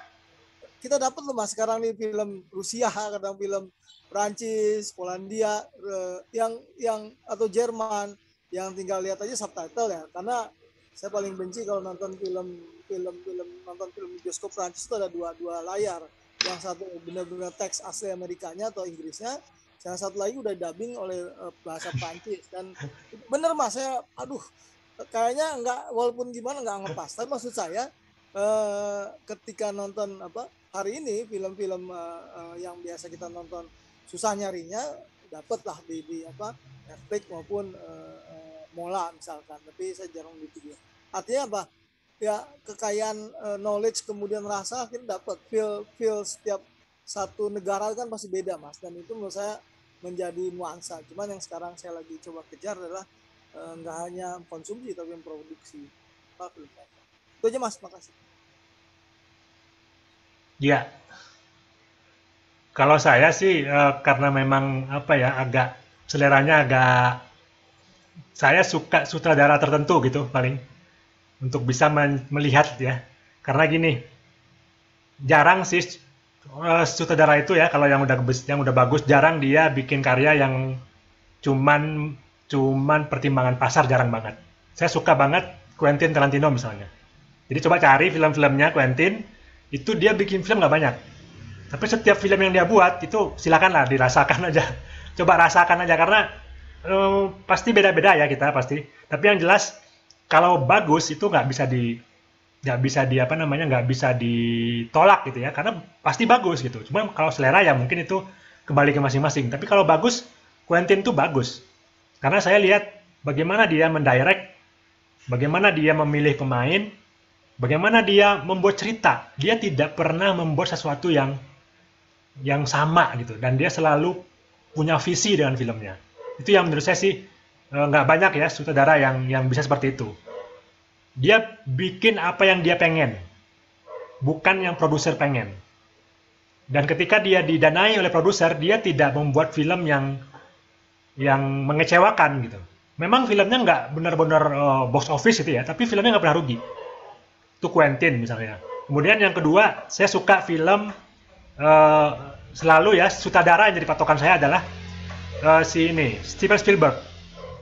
kita dapat loh Mas sekarang nih, film Rusia, kadang film Prancis, Polandia, yang atau Jerman, yang tinggal lihat aja subtitle ya, karena saya paling benci kalau nonton film bioskop Prancis itu ada dua layar, yang satu benar-benar teks asli Amerikanya atau Inggrisnya, yang satu lagi udah dubbing oleh bahasa Prancis, dan bener Mas, saya kayaknya nggak, walaupun gimana nggak ngepas, tapi maksud saya ketika nonton hari ini film-film yang biasa kita nonton susah nyarinya, dapatlah di Netflix maupun Mola misalkan, tapi saya jarang di video. Artinya apa ya, kekayaan knowledge kemudian rasa akhirnya dapat feel setiap satu negara kan pasti beda Mas, dan itu menurut saya menjadi nuansa. Cuman yang sekarang saya lagi coba kejar adalah nggak hanya konsumsi tapi memproduksi film. Itu aja Mas, makasih. Ya, kalau saya sih karena memang agak seleranya saya suka sutradara tertentu gitu paling untuk bisa melihat ya. Karena gini, jarang sih sutradara itu ya, kalau yang udah bagus, jarang dia bikin karya yang cuman pertimbangan pasar, jarang banget. Saya suka banget Quentin Tarantino misalnya. Jadi coba cari film-filmnya Quentin, itu dia bikin film nggak banyak. Tapi setiap film yang dia buat itu silakanlah dirasakan aja. Coba rasakan aja, karena pasti beda-beda ya kita pasti. Tapi yang jelas kalau bagus itu nggak bisa ditolak gitu ya, karena pasti bagus gitu. Cuma kalau selera ya mungkin itu kembali ke masing-masing. Tapi kalau bagus, Quentin tuh bagus. Karena saya lihat bagaimana dia mendirect, bagaimana dia memilih pemain, bagaimana dia membuat cerita. Dia tidak pernah membuat sesuatu yang sama gitu, dan dia selalu punya visi dengan filmnya. Itu yang menurut saya sih nggak banyak ya sutradara yang bisa seperti itu. Dia bikin apa yang dia pengen, bukan yang produser pengen. Dan ketika dia didanai oleh produser, dia tidak membuat film yang mengecewakan gitu. Memang filmnya nggak benar-benar box office gitu ya, tapi filmnya nggak pernah rugi. Itu Quentin misalnya. Kemudian yang kedua, saya suka film selalu ya, sutradara yang jadi patokan saya adalah Steven Spielberg.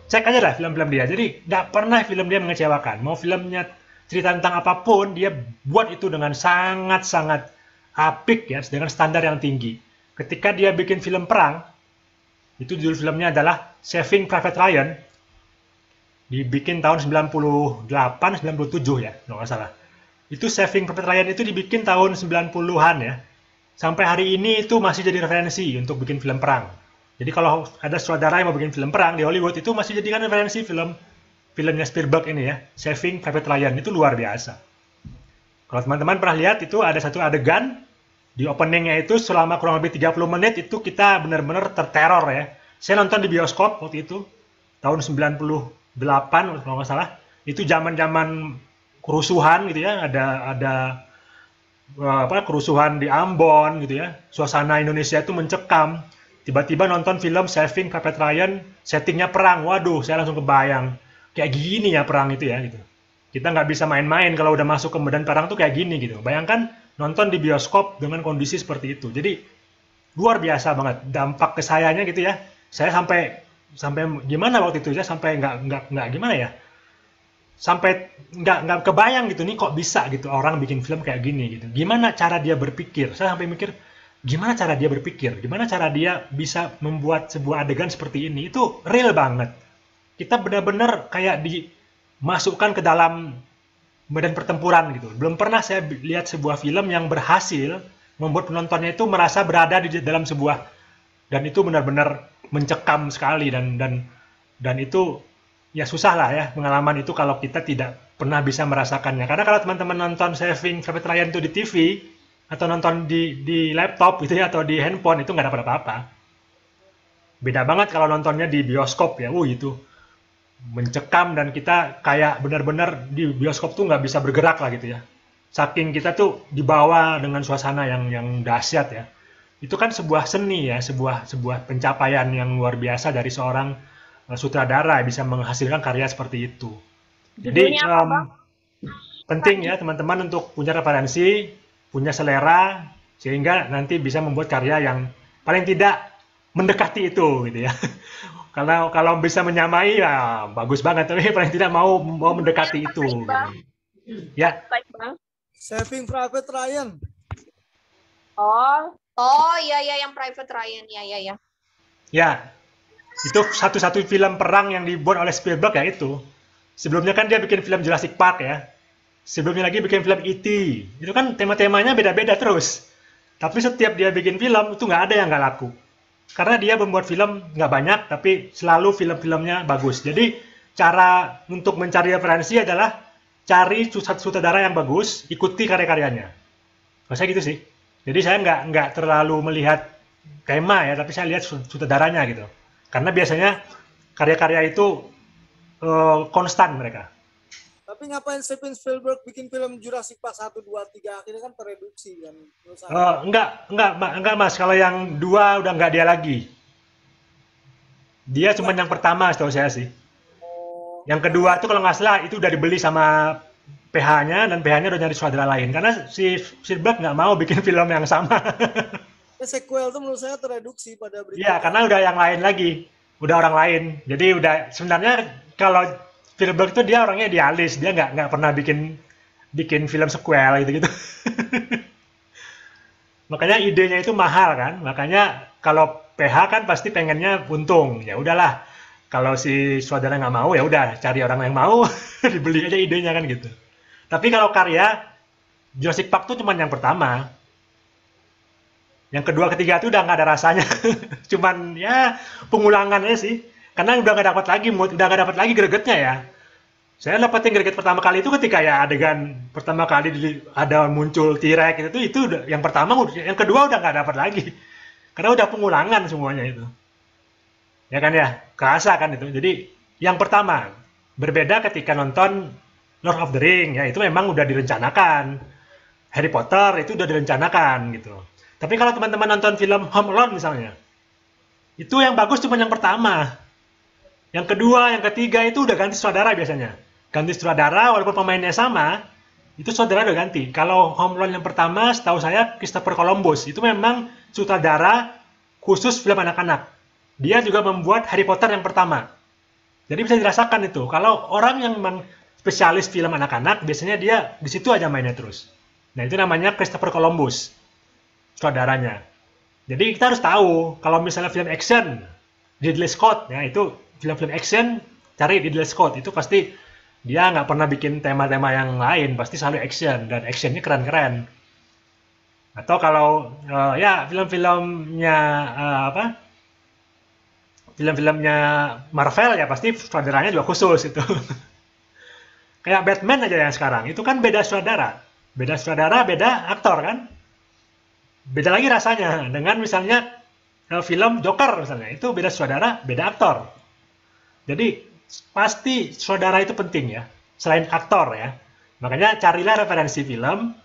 Cek aja lah film-film dia. Jadi nggak pernah film dia mengecewakan. Mau filmnya cerita tentang apapun, dia buat itu dengan sangat-sangat apik ya, dengan standar yang tinggi. Ketika dia bikin film perang, itu judul filmnya adalah Saving Private Ryan. Dibikin tahun 98-97 ya, kalau nggak salah. Itu Saving Private Ryan itu dibikin tahun 90-an ya. Sampai hari ini itu masih jadi referensi untuk bikin film perang. Jadi kalau ada sutradara yang mau bikin film perang di Hollywood, itu masih jadikan referensi filmnya Spielberg ini ya, Saving Private Ryan. Itu luar biasa. Kalau teman-teman pernah lihat, itu ada satu adegan di openingnya itu selama kurang lebih 30 menit itu kita benar-benar terteror ya. Saya nonton di bioskop waktu itu tahun 98 kalau nggak salah. Itu zaman-zaman kerusuhan gitu ya, ada kerusuhan di Ambon gitu ya. Suasana Indonesia itu mencekam. Tiba-tiba nonton film Saving Private Ryan, settingnya perang. Waduh, saya langsung kebayang. Kayak gini ya perang itu ya gitu. Kita nggak bisa main-main kalau udah masuk ke medan perang tuh kayak gini gitu. Bayangkan nonton di bioskop dengan kondisi seperti itu. Jadi luar biasa banget dampak ke sayanya gitu ya. Saya sampai gimana waktu itu ya, sampai nggak gimana ya. sampai nggak kebayang gitu nih kok bisa gitu orang bikin film kayak gini gitu. Gimana cara dia berpikir? Saya sampai mikir gimana cara dia berpikir? Gimana cara dia bisa membuat sebuah adegan seperti ini? Itu real banget. Kita benar-benar kayak dimasukkan ke dalam medan pertempuran gitu. Belum pernah saya lihat sebuah film yang berhasil membuat penontonnya itu merasa berada di dalam sebuah, dan itu benar-benar mencekam sekali, dan itu ya susah lah ya pengalaman itu kalau kita tidak pernah bisa merasakannya. Karena kalau teman-teman nonton Saving Private Ryan itu di TV atau nonton di laptop gitu ya atau di handphone itu nggak dapat apa-apa. Beda banget kalau nontonnya di bioskop ya, itu mencekam dan kita kayak benar-benar di bioskop tuh nggak bisa bergerak lah gitu ya. Saking kita tuh dibawa dengan suasana yang dahsyat ya. Itu kan sebuah seni ya, sebuah pencapaian yang luar biasa dari seorang sutradara bisa menghasilkan karya seperti itu. Jadi penting ya teman-teman untuk punya referensi, punya selera, sehingga nanti bisa membuat karya yang paling tidak mendekati itu gitu ya. Kalau bisa menyamai ya bagus banget, tapi paling tidak mau mendekati itu. Gitu. Ya. Saving Private Ryan. Oh iya yang Private Ryan ya. Ya, itu satu-satu film perang yang dibuat oleh Spielberg ya itu. Sebelumnya kan dia bikin film Jurassic Park ya. Sebelumnya lagi bikin film E.T. Itu kan tema-temanya beda-beda terus. Tapi setiap dia bikin film itu nggak ada yang nggak laku. Karena dia membuat film nggak banyak, tapi selalu film-filmnya bagus. Jadi cara untuk mencari referensi adalah cari sutradara yang bagus, ikuti karya-karyanya. Saya gitu sih. Jadi saya nggak terlalu melihat tema ya, tapi saya lihat sutradaranya gitu. Karena biasanya karya-karya itu konstan mereka. Tapi ngapain Steven Spielberg bikin film Jurassic Park 1, 2, 3 akhirnya kan tereduksi kan? Enggak Mas, kalau yang 2 udah nggak dia lagi. Dia cuma yang pertama setahu saya sih. Yang kedua itu kalau nggak salah itu udah dibeli sama PH-nya dan PH-nya udah nyari sutradara lain karena si Spielberg nggak mau bikin film yang sama. Sequel itu menurut saya tereduksi pada berita. Iya, karena udah yang lain lagi, udah orang lain. Jadi udah sebenarnya kalau Spielberg itu dia orangnya idealis, dia nggak pernah bikin film sequel gitu-gitu. Makanya idenya itu mahal kan, makanya kalau PH kan pasti pengennya untung. Ya udahlah, kalau si sutradara nggak mau ya udah cari orang yang mau, dibeli aja idenya kan gitu. Tapi kalau karya Jurassic Park tuh cuma yang pertama. Yang kedua, ketiga itu udah nggak ada rasanya. Cuman ya pengulangan aja sih. Karena udah nggak dapat lagi mood, udah nggak dapat lagi gregetnya ya. Saya dapetin greget pertama kali itu ketika ya adegan pertama kali ada muncul T-Rex itu udah yang pertama, yang kedua udah nggak dapat lagi. Karena udah pengulangan semuanya itu. Ya kan ya, kerasa kan itu. Jadi yang pertama, berbeda ketika nonton Lord of the Ring ya, itu memang udah direncanakan. Harry Potter itu udah direncanakan gitu. Tapi kalau teman-teman nonton film Home Alone misalnya, itu yang bagus cuma yang pertama. Yang kedua, yang ketiga itu udah ganti sutradara biasanya. Ganti sutradara walaupun pemainnya sama, itu sutradara udah ganti. Kalau Home Alone yang pertama, setahu saya Christopher Columbus, itu memang sutradara khusus film anak-anak. Dia juga membuat Harry Potter yang pertama. Jadi bisa dirasakan itu. Kalau orang yang memang spesialis film anak-anak, biasanya dia di situ aja mainnya terus. Nah, itu namanya Christopher Columbus, sutradaranya. Jadi kita harus tahu, kalau misalnya film action, Ridley Scott, ya itu film-film action, cari Ridley Scott, itu pasti dia nggak pernah bikin tema-tema yang lain, pasti selalu action, dan actionnya keren-keren. Atau kalau ya film-filmnya film-filmnya Marvel ya pasti sutradaranya juga khusus itu. Kayak Batman aja yang sekarang, itu kan beda sutradara, beda aktor kan. Beda lagi rasanya dengan misalnya film Joker misalnya, itu beda sutradara, beda aktor. Jadi pasti sutradara itu penting ya, selain aktor ya. Makanya carilah referensi film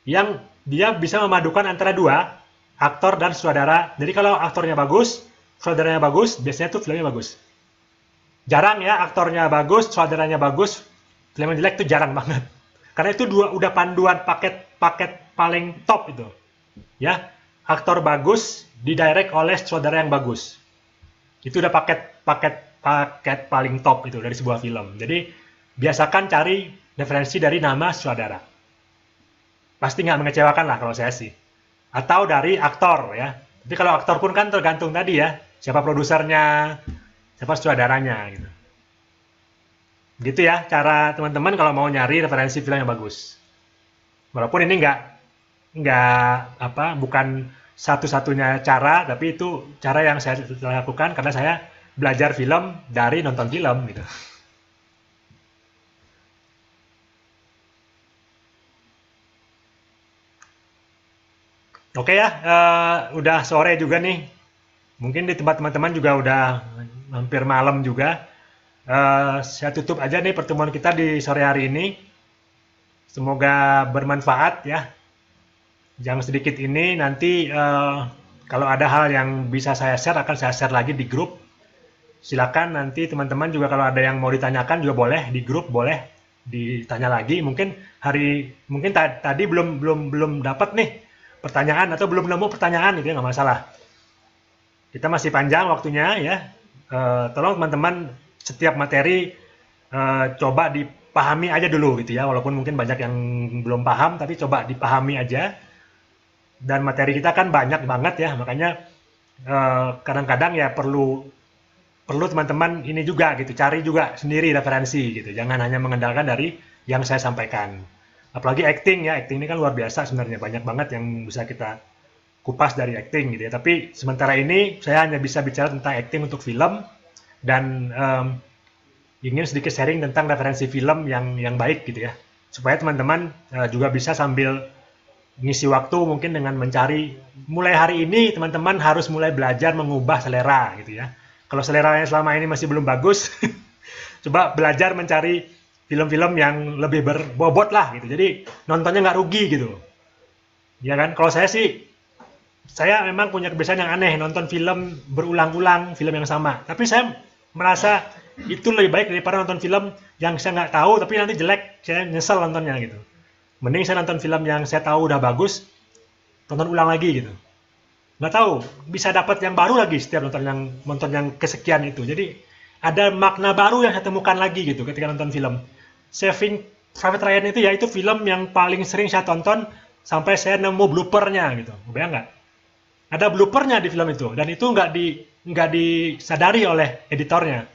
yang dia bisa memadukan antara dua, aktor dan sutradara. Jadi kalau aktornya bagus, sutradaranya bagus, biasanya tuh filmnya bagus. Jarang ya aktornya bagus, sutradaranya bagus, film yang jelek itu jarang banget. Karena itu udah panduan paket paling top itu. Ya, aktor bagus didirect oleh sutradara yang bagus. Itu udah paket paling top itu dari sebuah film. Jadi biasakan cari referensi dari nama sutradara. Pasti nggak mengecewakan lah kalau saya sih. Atau dari aktor ya. Tapi kalau aktor pun kan tergantung tadi ya, siapa produsernya, siapa sutradaranya gitu. Gitu ya cara teman-teman kalau mau nyari referensi film yang bagus. Walaupun ini bukan satu-satunya cara, tapi itu cara yang saya lakukan karena saya belajar film dari nonton film gitu. Oke ya, udah sore juga nih. Mungkin di tempat teman-teman juga udah hampir malam juga. Saya tutup aja nih pertemuan kita di sore hari ini. Semoga bermanfaat ya. Yang sedikit ini nanti kalau ada hal yang bisa saya share akan saya share lagi di grup. Silakan nanti teman-teman juga kalau ada yang mau ditanyakan juga boleh di grup, boleh ditanya lagi. Mungkin tadi belum dapat nih pertanyaan atau belum nemu pertanyaan itu ya nggak masalah. Kita masih panjang waktunya ya. Tolong teman-teman setiap materi coba dipahami aja dulu gitu ya. Walaupun mungkin banyak yang belum paham tapi coba dipahami aja. Dan materi kita kan banyak banget ya, makanya kadang-kadang ya perlu teman-teman ini juga gitu, cari juga sendiri referensi gitu. Jangan hanya mengandalkan dari yang saya sampaikan. Apalagi acting ya, acting ini kan luar biasa sebenarnya, banyak banget yang bisa kita kupas dari acting gitu ya. Tapi sementara ini saya hanya bisa bicara tentang acting untuk film dan ingin sedikit sharing tentang referensi film yang baik gitu ya. Supaya teman-teman juga bisa sambil ngisi waktu mungkin dengan mencari, mulai hari ini teman-teman harus mulai belajar mengubah selera gitu ya. Kalau seleranya selama ini masih belum bagus, coba belajar mencari film-film yang lebih berbobot lah gitu. Jadi nontonnya nggak rugi gitu. Ya kan? Kalau saya memang punya kebiasaan yang aneh, nonton film berulang-ulang, film yang sama. Tapi saya merasa itu lebih baik daripada nonton film yang saya nggak tahu, tapi nanti jelek, saya nyesel nontonnya gitu. Mending saya nonton film yang saya tahu udah bagus, tonton ulang lagi gitu. Nggak tahu, bisa dapat yang baru lagi setiap nonton yang kesekian itu. Jadi ada makna baru yang saya temukan lagi gitu ketika nonton film. Saving Private Ryan itu ya itu film yang paling sering saya tonton sampai saya nemu bloopernya gitu. Bayang nggak? Ada bloopernya di film itu dan itu nggak disadari oleh editornya.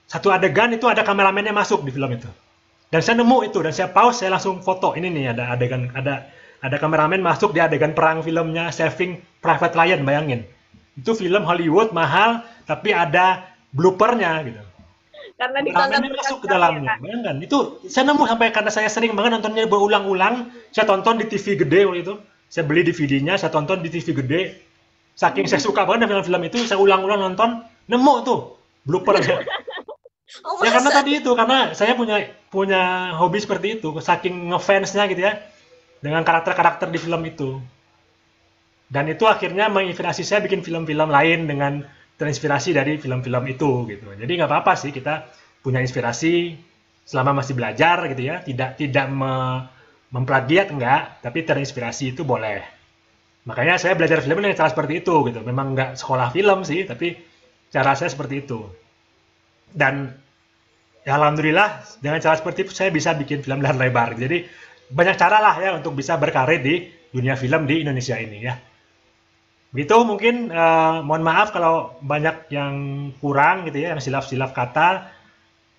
Satu adegan itu ada kameramennya masuk di film itu. Dan saya nemu itu dan saya pause, saya langsung foto. Ini nih ada adegan ada kameramen masuk di adegan perang filmnya Saving Private Ryan, bayangin. Itu film Hollywood mahal tapi ada bloopernya gitu. Karena Ramennya masuk ke dalamnya, bayangkan. Itu saya nemu sampai karena saya sering banget nontonnya berulang-ulang. Saya tonton di TV gede waktu itu. Saya beli DVD-nya, saya tonton di TV gede. Saking saya suka banget film-film itu, saya ulang-ulang nonton, nemu tuh bloopernya. Oh, Ya karena masa? tadi itu, karena saya punya hobi seperti itu, saking ngefansnya gitu ya, dengan karakter-karakter di film itu. Dan itu akhirnya menginspirasi saya bikin film-film lain dengan terinspirasi dari film-film itu gitu. Jadi nggak apa-apa sih kita punya inspirasi selama masih belajar gitu ya, tidak memplagiat enggak, tapi terinspirasi itu boleh. Makanya saya belajar film dengan cara seperti itu gitu. Memang nggak sekolah film sih, tapi cara saya seperti itu. Dan ya alhamdulillah dengan cara seperti itu saya bisa bikin film layar lebar. Jadi banyak cara lah ya untuk bisa berkarir di dunia film di Indonesia ini ya. Begitu mungkin mohon maaf kalau banyak yang kurang gitu ya, yang silap-silap kata.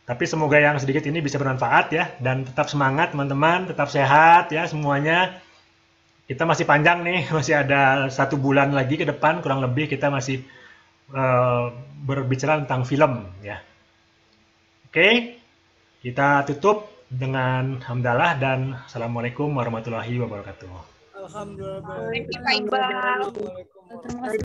Tapi semoga yang sedikit ini bisa bermanfaat ya dan tetap semangat teman-teman, tetap sehat ya semuanya. Kita masih panjang nih, masih ada 1 bulan lagi ke depan kurang lebih kita masih berbicara tentang film ya. Oke, kita tutup dengan hamdalah dan assalamualaikum warahmatullahi wabarakatuh. Alhamdulillah. Terima kasih, Pak Iqbal. Waalaikumsalam. Terima kasih.